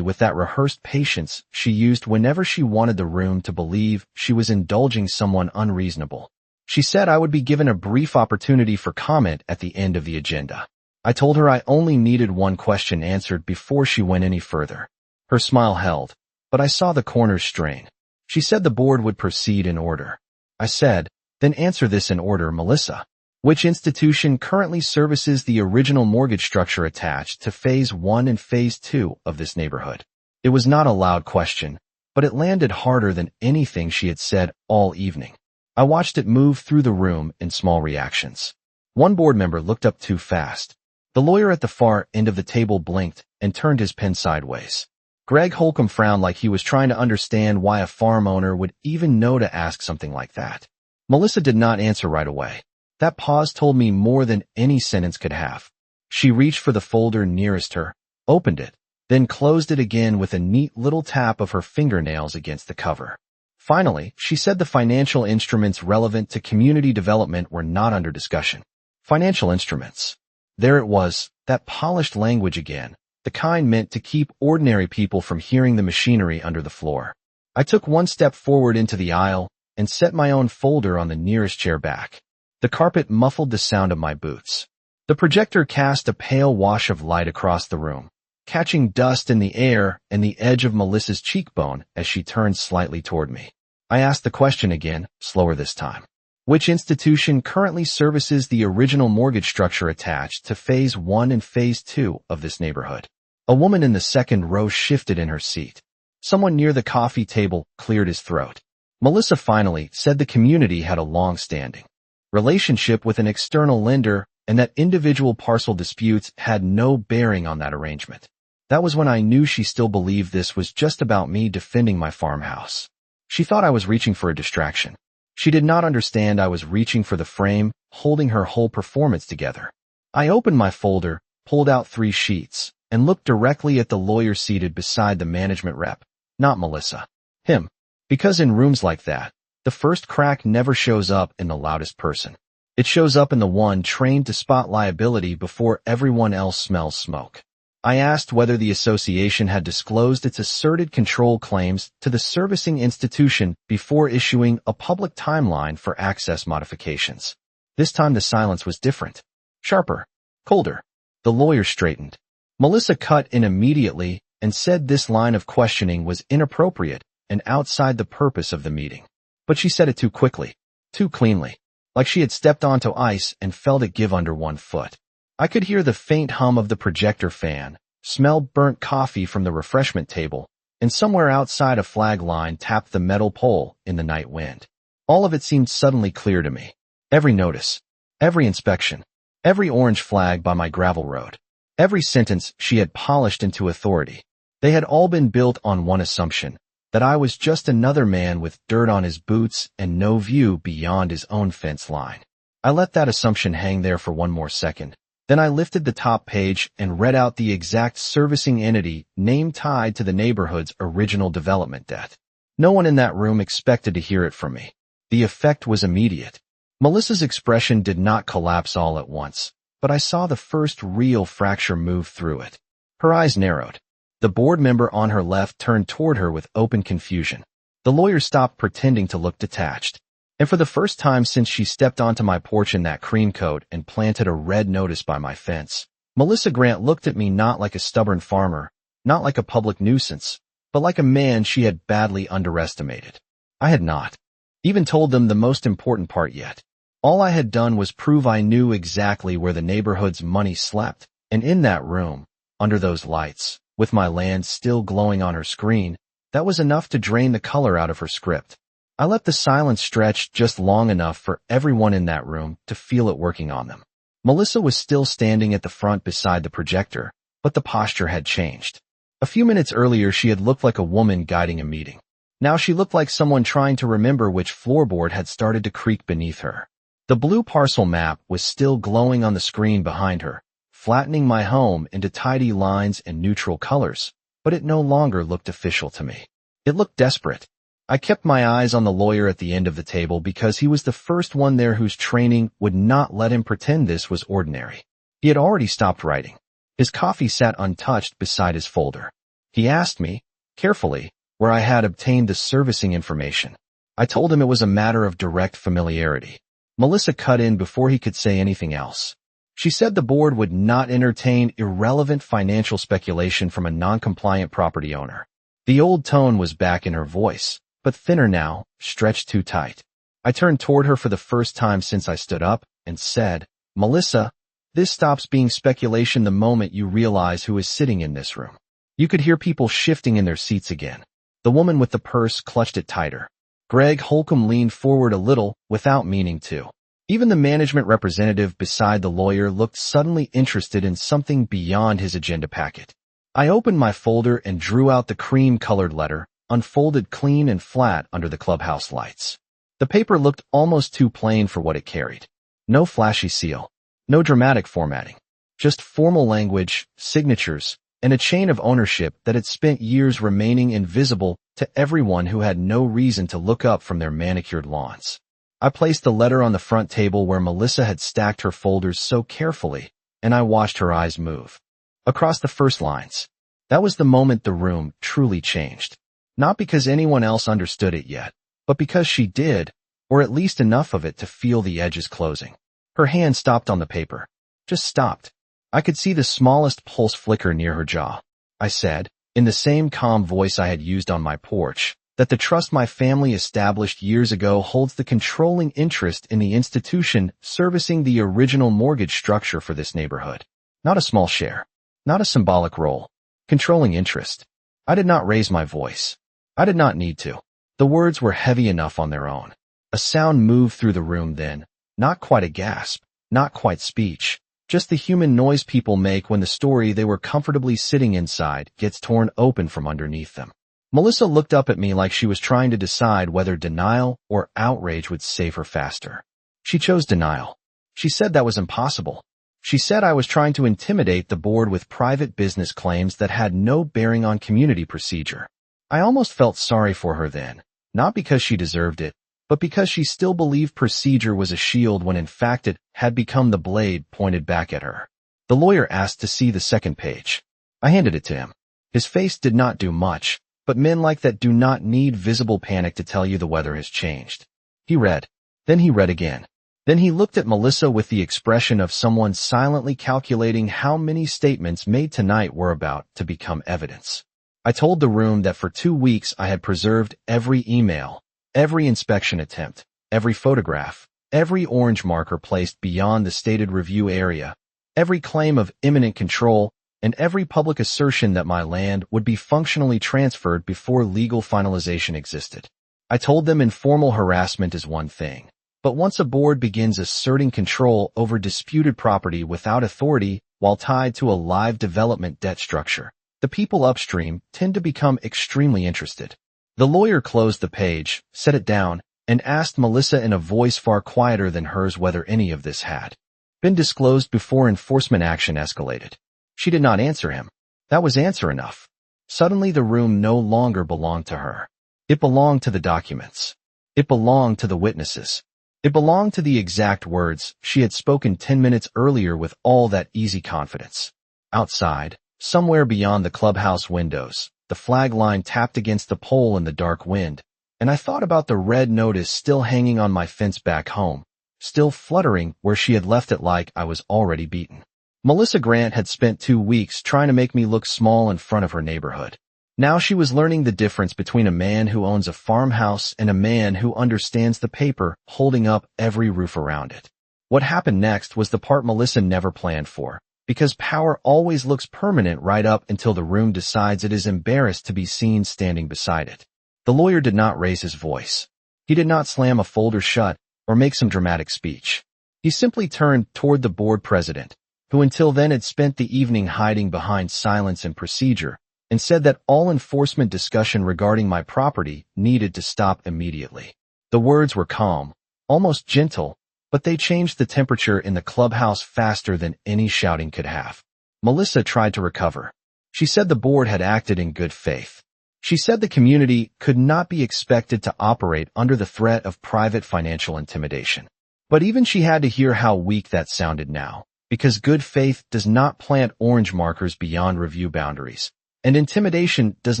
with that rehearsed patience she used whenever she wanted the room to believe she was indulging someone unreasonable. She said I would be given a brief opportunity for comment at the end of the agenda. I told her I only needed one question answered before she went any further. Her smile held, but I saw the corners strain. She said the board would proceed in order. I said, then answer this in order, Melissa. Which institution currently services the original mortgage structure attached to Phase 1 and Phase 2 of this neighborhood? It was not a loud question, but it landed harder than anything she had said all evening. I watched it move through the room in small reactions. One board member looked up too fast. The lawyer at the far end of the table blinked and turned his pen sideways. Greg Holcomb frowned like he was trying to understand why a farm owner would even know to ask something like that. Melissa did not answer right away. That pause told me more than any sentence could have. She reached for the folder nearest her, opened it, then closed it again with a neat little tap of her fingernails against the cover. Finally, she said the financial instruments relevant to community development were not under discussion. Financial instruments. There it was, that polished language again, the kind meant to keep ordinary people from hearing the machinery under the floor. I took one step forward into the aisle and set my own folder on the nearest chair back. The carpet muffled the sound of my boots. The projector cast a pale wash of light across the room, catching dust in the air and the edge of Melissa's cheekbone as she turned slightly toward me. I asked the question again, slower this time. Which institution currently services the original mortgage structure attached to Phase 1 and Phase 2 of this neighborhood? A woman in the second row shifted in her seat. Someone near the coffee table cleared his throat. Melissa finally said the community had a long-standing relationship with an external lender and that individual parcel disputes had no bearing on that arrangement. That was when I knew she still believed this was just about me defending my farmhouse. She thought I was reaching for a distraction. She did not understand I was reaching for the frame, holding her whole performance together. I opened my folder, pulled out 3 sheets, and looked directly at the lawyer seated beside the management rep, not Melissa. Him. Because in rooms like that, the first crack never shows up in the loudest person. It shows up in the one trained to spot liability before everyone else smells smoke. I asked whether the association had disclosed its asserted control claims to the servicing institution before issuing a public timeline for access modifications. This time the silence was different. Sharper. Colder. The lawyer straightened. Melissa cut in immediately and said this line of questioning was inappropriate and outside the purpose of the meeting. But she said it too quickly, too cleanly, like she had stepped onto ice and felt it give under one foot. I could hear the faint hum of the projector fan, smell burnt coffee from the refreshment table, and somewhere outside a flag line tapped the metal pole in the night wind. All of it seemed suddenly clear to me. Every notice, every inspection, every orange flag by my gravel road, every sentence she had polished into authority. They had all been built on one assumption, that I was just another man with dirt on his boots and no view beyond his own fence line. I let that assumption hang there for one more second. Then I lifted the top page and read out the exact servicing entity name tied to the neighborhood's original development debt. No one in that room expected to hear it from me. The effect was immediate. Melissa's expression did not collapse all at once, but I saw the first real fracture move through it. Her eyes narrowed. The board member on her left turned toward her with open confusion. The lawyer stopped pretending to look detached. And for the first time since she stepped onto my porch in that cream coat and planted a red notice by my fence, Melissa Grant looked at me not like a stubborn farmer, not like a public nuisance, but like a man she had badly underestimated. I had not even told them the most important part yet. All I had done was prove I knew exactly where the neighborhood's money slept, and in that room, under those lights, with my land still glowing on her screen, that was enough to drain the color out of her script. I let the silence stretch just long enough for everyone in that room to feel it working on them. Melissa was still standing at the front beside the projector, but the posture had changed. A few minutes earlier she had looked like a woman guiding a meeting. Now she looked like someone trying to remember which floorboard had started to creak beneath her. The blue parcel map was still glowing on the screen behind her, flattening my home into tidy lines and neutral colors, but it no longer looked official to me. It looked desperate. I kept my eyes on the lawyer at the end of the table because he was the first one there whose training would not let him pretend this was ordinary. He had already stopped writing. His coffee sat untouched beside his folder. He asked me, carefully, where I had obtained the servicing information. I told him it was a matter of direct familiarity. Melissa cut in before he could say anything else. She said the board would not entertain irrelevant financial speculation from a non-compliant property owner. The old tone was back in her voice, but thinner now, stretched too tight. I turned toward her for the first time since I stood up and said, Melissa, this stops being speculation the moment you realize who is sitting in this room. You could hear people shifting in their seats again. The woman with the purse clutched it tighter. Greg Holcomb leaned forward a little without meaning to. Even the management representative beside the lawyer looked suddenly interested in something beyond his agenda packet. I opened my folder and drew out the cream-colored letter, unfolded clean and flat under the clubhouse lights. The paper looked almost too plain for what it carried. No flashy seal. No dramatic formatting. Just formal language, signatures, and a chain of ownership that had spent years remaining invisible to everyone who had no reason to look up from their manicured lawns. I placed the letter on the front table where Melissa had stacked her folders so carefully, and I watched her eyes move. Across the first lines. That was the moment the room truly changed. Not because anyone else understood it yet, but because she did, or at least enough of it to feel the edges closing. Her hand stopped on the paper. Just stopped. I could see the smallest pulse flicker near her jaw. I said, in the same calm voice I had used on my porch, that the trust my family established years ago holds the controlling interest in the institution servicing the original mortgage structure for this neighborhood. Not a small share. Not a symbolic role. Controlling interest. I did not raise my voice. I did not need to. The words were heavy enough on their own. A sound moved through the room then. Not quite a gasp. Not quite speech. Just the human noise people make when the story they were comfortably sitting inside gets torn open from underneath them. Melissa looked up at me like she was trying to decide whether denial or outrage would save her faster. She chose denial. She said that was impossible. She said I was trying to intimidate the board with private business claims that had no bearing on community procedure. I almost felt sorry for her then, not because she deserved it, but because she still believed procedure was a shield when in fact it had become the blade pointed back at her. The lawyer asked to see the second page. I handed it to him. His face did not do much, but men like that do not need visible panic to tell you the weather has changed. He read. Then he read again. Then he looked at Melissa with the expression of someone silently calculating how many statements made tonight were about to become evidence. I told the room that for 2 weeks I had preserved every email, every inspection attempt, every photograph, every orange marker placed beyond the stated review area, every claim of imminent control, and every public assertion that my land would be functionally transferred before legal finalization existed. I told them informal harassment is one thing, but once a board begins asserting control over disputed property without authority while tied to a live development debt structure, the people upstream tend to become extremely interested. The lawyer closed the page, set it down, and asked Melissa in a voice far quieter than hers whether any of this had been disclosed before enforcement action escalated. She did not answer him. That was answer enough. Suddenly the room no longer belonged to her. It belonged to the documents. It belonged to the witnesses. It belonged to the exact words she had spoken 10 minutes earlier with all that easy confidence. Outside, somewhere beyond the clubhouse windows, the flag line tapped against the pole in the dark wind, and I thought about the red notice still hanging on my fence back home, still fluttering where she had left it like I was already beaten. Melissa Grant had spent 2 weeks trying to make me look small in front of her neighborhood. Now she was learning the difference between a man who owns a farmhouse and a man who understands the paper holding up every roof around it. What happened next was the part Melissa never planned for, because power always looks permanent right up until the room decides it is embarrassed to be seen standing beside it. The lawyer did not raise his voice. He did not slam a folder shut or make some dramatic speech. He simply turned toward the board president, who until then had spent the evening hiding behind silence and procedure, and said that all enforcement discussion regarding my property needed to stop immediately. The words were calm, almost gentle, but they changed the temperature in the clubhouse faster than any shouting could have. Melissa tried to recover. She said the board had acted in good faith. She said the community could not be expected to operate under the threat of private financial intimidation. But even she had to hear how weak that sounded now, because good faith does not plant orange markers beyond review boundaries, and intimidation does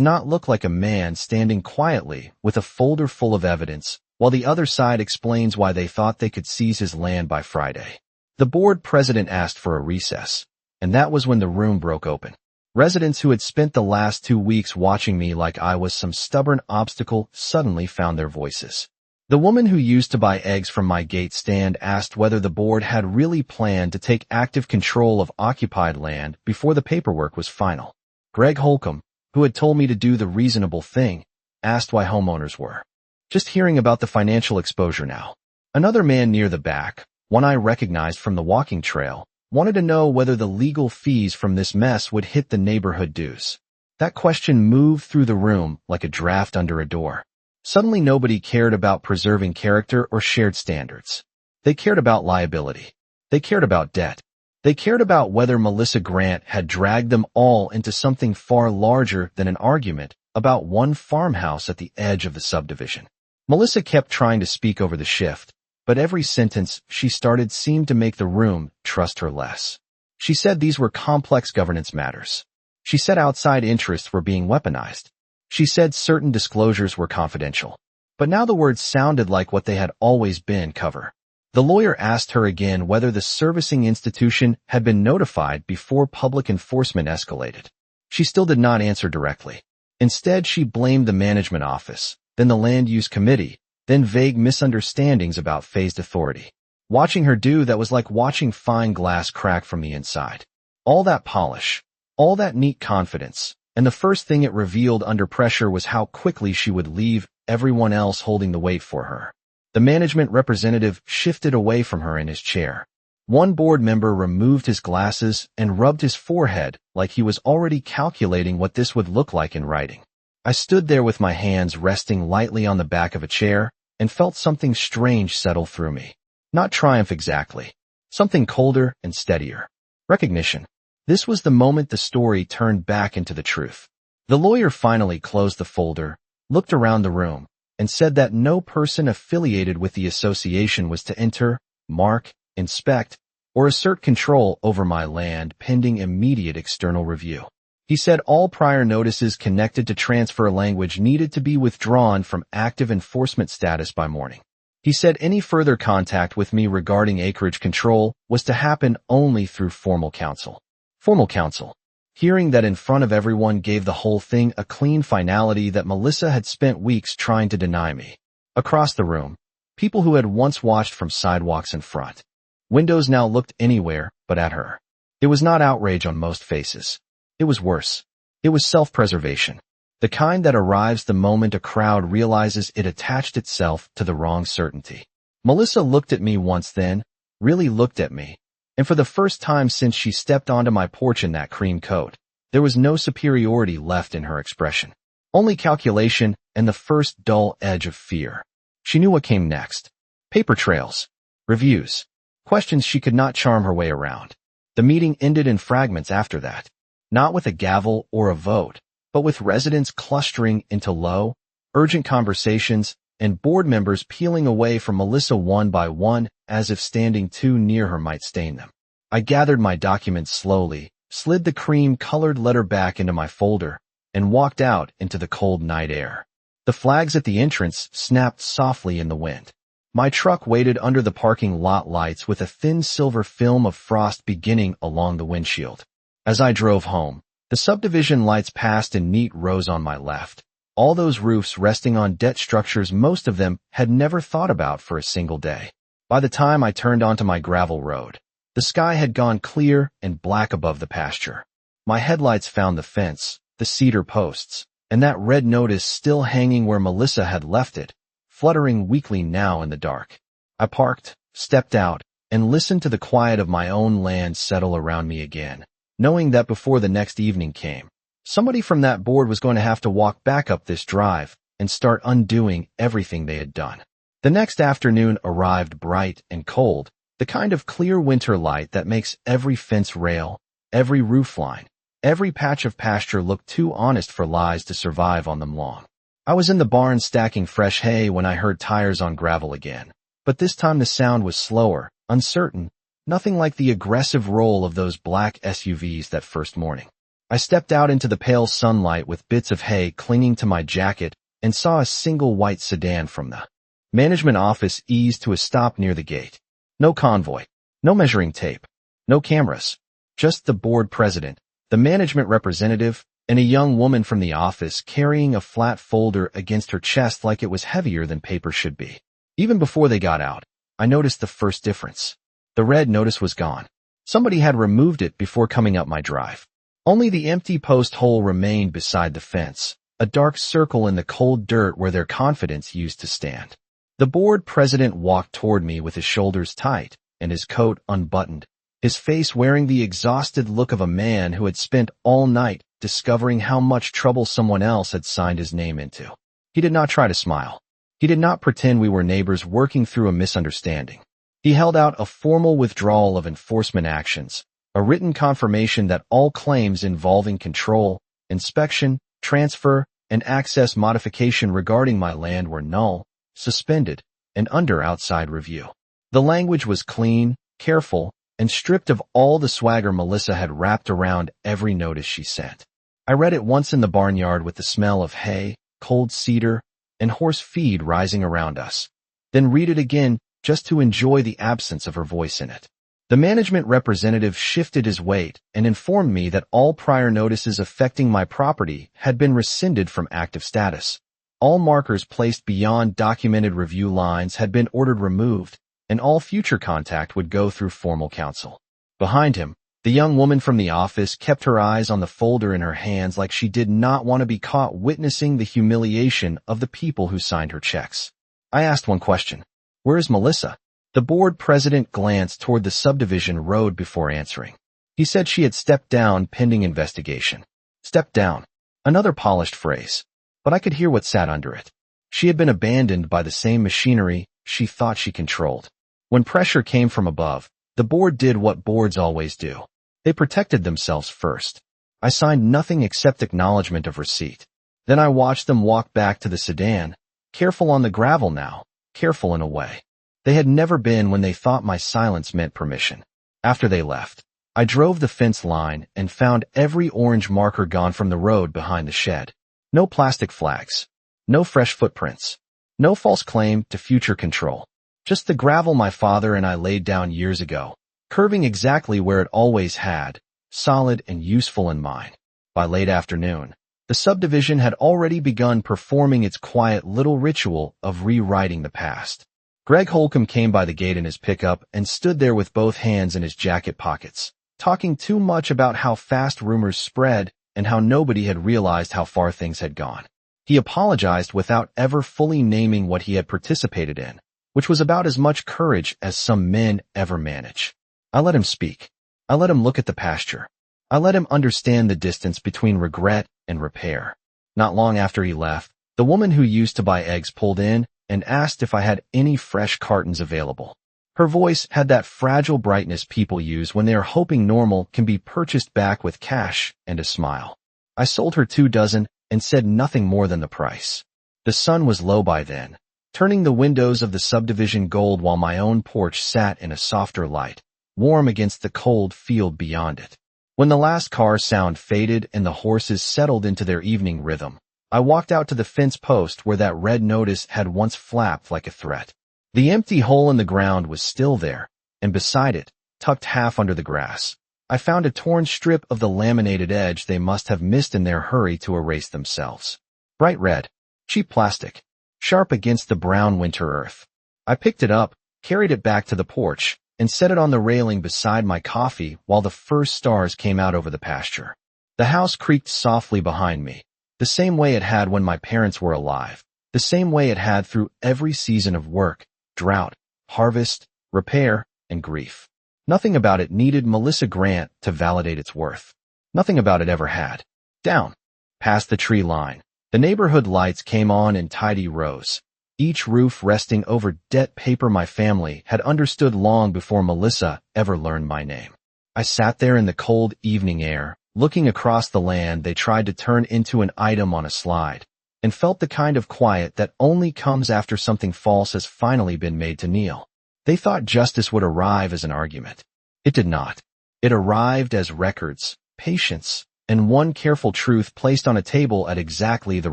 not look like a man standing quietly with a folder full of evidence while the other side explains why they thought they could seize his land by Friday. The board president asked for a recess, and that was when the room broke open. Residents who had spent the last 2 weeks watching me like I was some stubborn obstacle suddenly found their voices. The woman who used to buy eggs from my gate stand asked whether the board had really planned to take active control of occupied land before the paperwork was final. Greg Holcomb, who had told me to do the reasonable thing, asked why homeowners were Just hearing about the financial exposure now. Another man near the back, one I recognized from the walking trail, wanted to know whether the legal fees from this mess would hit the neighborhood dues. That question moved through the room like a draft under a door. Suddenly nobody cared about preserving character or shared standards. They cared about liability. They cared about debt. They cared about whether Melissa Grant had dragged them all into something far larger than an argument about one farmhouse at the edge of the subdivision. Melissa kept trying to speak over the shift, but every sentence she started seemed to make the room trust her less. She said these were complex governance matters. She said outside interests were being weaponized. She said certain disclosures were confidential. But now the words sounded like what they had always been: cover. The lawyer asked her again whether the servicing institution had been notified before public enforcement escalated. She still did not answer directly. Instead, she blamed the management office, then the land use committee, then vague misunderstandings about phased authority. Watching her do that was like watching fine glass crack from the inside. All that polish, all that neat confidence, and the first thing it revealed under pressure was how quickly she would leave everyone else holding the weight for her. The management representative shifted away from her in his chair. One board member removed his glasses and rubbed his forehead like he was already calculating what this would look like in writing. I stood there with my hands resting lightly on the back of a chair and felt something strange settle through me. Not triumph exactly. Something colder and steadier. Recognition. This was the moment the story turned back into the truth. The lawyer finally closed the folder, looked around the room, and said that no person affiliated with the association was to enter, mark, inspect, or assert control over my land pending immediate external review. He said all prior notices connected to transfer language needed to be withdrawn from active enforcement status by morning. He said any further contact with me regarding acreage control was to happen only through formal counsel. Formal counsel. Hearing that in front of everyone gave the whole thing a clean finality that Melissa had spent weeks trying to deny me. Across the room, people who had once watched from sidewalks in front. Windows now looked anywhere but at her. It was not outrage on most faces. It was worse. It was self-preservation. The kind that arrives the moment a crowd realizes it attached itself to the wrong certainty. Melissa looked at me once then, really looked at me, and for the first time since she stepped onto my porch in that cream coat, there was no superiority left in her expression. Only calculation and the first dull edge of fear. She knew what came next. Paper trails. Reviews. Questions she could not charm her way around. The meeting ended in fragments after that. Not with a gavel or a vote, but with residents clustering into low, urgent conversations and board members peeling away from Melissa one by one as if standing too near her might stain them. I gathered my documents slowly, slid the cream-colored letter back into my folder, and walked out into the cold night air. The flags at the entrance snapped softly in the wind. My truck waited under the parking lot lights with a thin silver film of frost beginning along the windshield. As I drove home, the subdivision lights passed in neat rows on my left. All those roofs resting on debt structures most of them had never thought about for a single day. By the time I turned onto my gravel road, the sky had gone clear and black above the pasture. My headlights found the fence, the cedar posts, and that red notice still hanging where Melissa had left it, fluttering weakly now in the dark. I parked, stepped out, and listened to the quiet of my own land settle around me again, knowing that before the next evening came, somebody from that board was going to have to walk back up this drive and start undoing everything they had done. The next afternoon arrived bright and cold, the kind of clear winter light that makes every fence rail, every roof line, every patch of pasture look too honest for lies to survive on them long. I was in the barn stacking fresh hay when I heard tires on gravel again, but this time the sound was slower, uncertain, nothing like the aggressive roll of those black SUVs that first morning. I stepped out into the pale sunlight with bits of hay clinging to my jacket and saw a single white sedan from the management office ease to a stop near the gate. No convoy, no measuring tape, no cameras, just the board president, the management representative, and a young woman from the office carrying a flat folder against her chest like it was heavier than paper should be. Even before they got out, I noticed the first difference. The red notice was gone. Somebody had removed it before coming up my drive. Only the empty post hole remained beside the fence, a dark circle in the cold dirt where their confidence used to stand. The board president walked toward me with his shoulders tight and his coat unbuttoned, his face wearing the exhausted look of a man who had spent all night discovering how much trouble someone else had signed his name into. He did not try to smile. He did not pretend we were neighbors working through a misunderstanding. He held out a formal withdrawal of enforcement actions, a written confirmation that all claims involving control, inspection, transfer, and access modification regarding my land were null, suspended, and under outside review. The language was clean, careful, and stripped of all the swagger Melissa had wrapped around every notice she sent. I read it once in the barnyard with the smell of hay, cold cedar, and horse feed rising around us. Then read it again just to enjoy the absence of her voice in it. The management representative shifted his weight and informed me that all prior notices affecting my property had been rescinded from active status. All markers placed beyond documented review lines had been ordered removed, and all future contact would go through formal counsel. Behind him, the young woman from the office kept her eyes on the folder in her hands like she did not want to be caught witnessing the humiliation of the people who signed her checks. I asked one question. Where is Melissa? The board president glanced toward the subdivision road before answering. He said she had stepped down pending investigation. Stepped down. Another polished phrase. But I could hear what sat under it. She had been abandoned by the same machinery she thought she controlled. When pressure came from above, the board did what boards always do. They protected themselves first. I signed nothing except acknowledgement of receipt. Then I watched them walk back to the sedan, careful on the gravel now, careful in a way they had never been when they thought my silence meant permission. After they left, I drove the fence line and found every orange marker gone from the road behind the shed. No plastic flags. No fresh footprints. No false claim to future control. Just the gravel my father and I laid down years ago, curving exactly where it always had, solid and useful in mine. By late afternoon, the subdivision had already begun performing its quiet little ritual of rewriting the past. Greg Holcomb came by the gate in his pickup and stood there with both hands in his jacket pockets, talking too much about how fast rumors spread and how nobody had realized how far things had gone. He apologized without ever fully naming what he had participated in, which was about as much courage as some men ever manage. I let him speak. I let him look at the pasture. I let him understand the distance between regret and repair. Not long after he left, the woman who used to buy eggs pulled in and asked if I had any fresh cartons available. Her voice had that fragile brightness people use when they are hoping normal can be purchased back with cash and a smile. I sold her 2 dozen and said nothing more than the price. The sun was low by then, turning the windows of the subdivision gold while my own porch sat in a softer light, warm against the cold field beyond it. When the last car sound faded and the horses settled into their evening rhythm, I walked out to the fence post where that red notice had once flapped like a threat. The empty hole in the ground was still there, and beside it, tucked half under the grass, I found a torn strip of the laminated edge they must have missed in their hurry to erase themselves. Bright red, cheap plastic, sharp against the brown winter earth. I picked it up, carried it back to the porch, and set it on the railing beside my coffee while the first stars came out over the pasture. The house creaked softly behind me, the same way it had when my parents were alive, the same way it had through every season of work, drought, harvest, repair, and grief. Nothing about it needed Melissa Grant to validate its worth. Nothing about it ever had. Down, past the tree line, the neighborhood lights came on in tidy rows, each roof resting over debt paper my family had understood long before Melissa ever learned my name. I sat there in the cold evening air, looking across the land they tried to turn into an item on a slide, and felt the kind of quiet that only comes after something false has finally been made to kneel. They thought justice would arrive as an argument. It did not. It arrived as records, patience, and one careful truth placed on a table at exactly the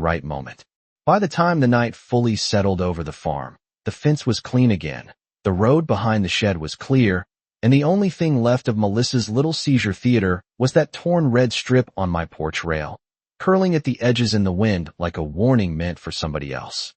right moment. By the time the night fully settled over the farm, the fence was clean again, the road behind the shed was clear, and the only thing left of Melissa's little seizure theater was that torn red strip on my porch rail, curling at the edges in the wind like a warning meant for somebody else.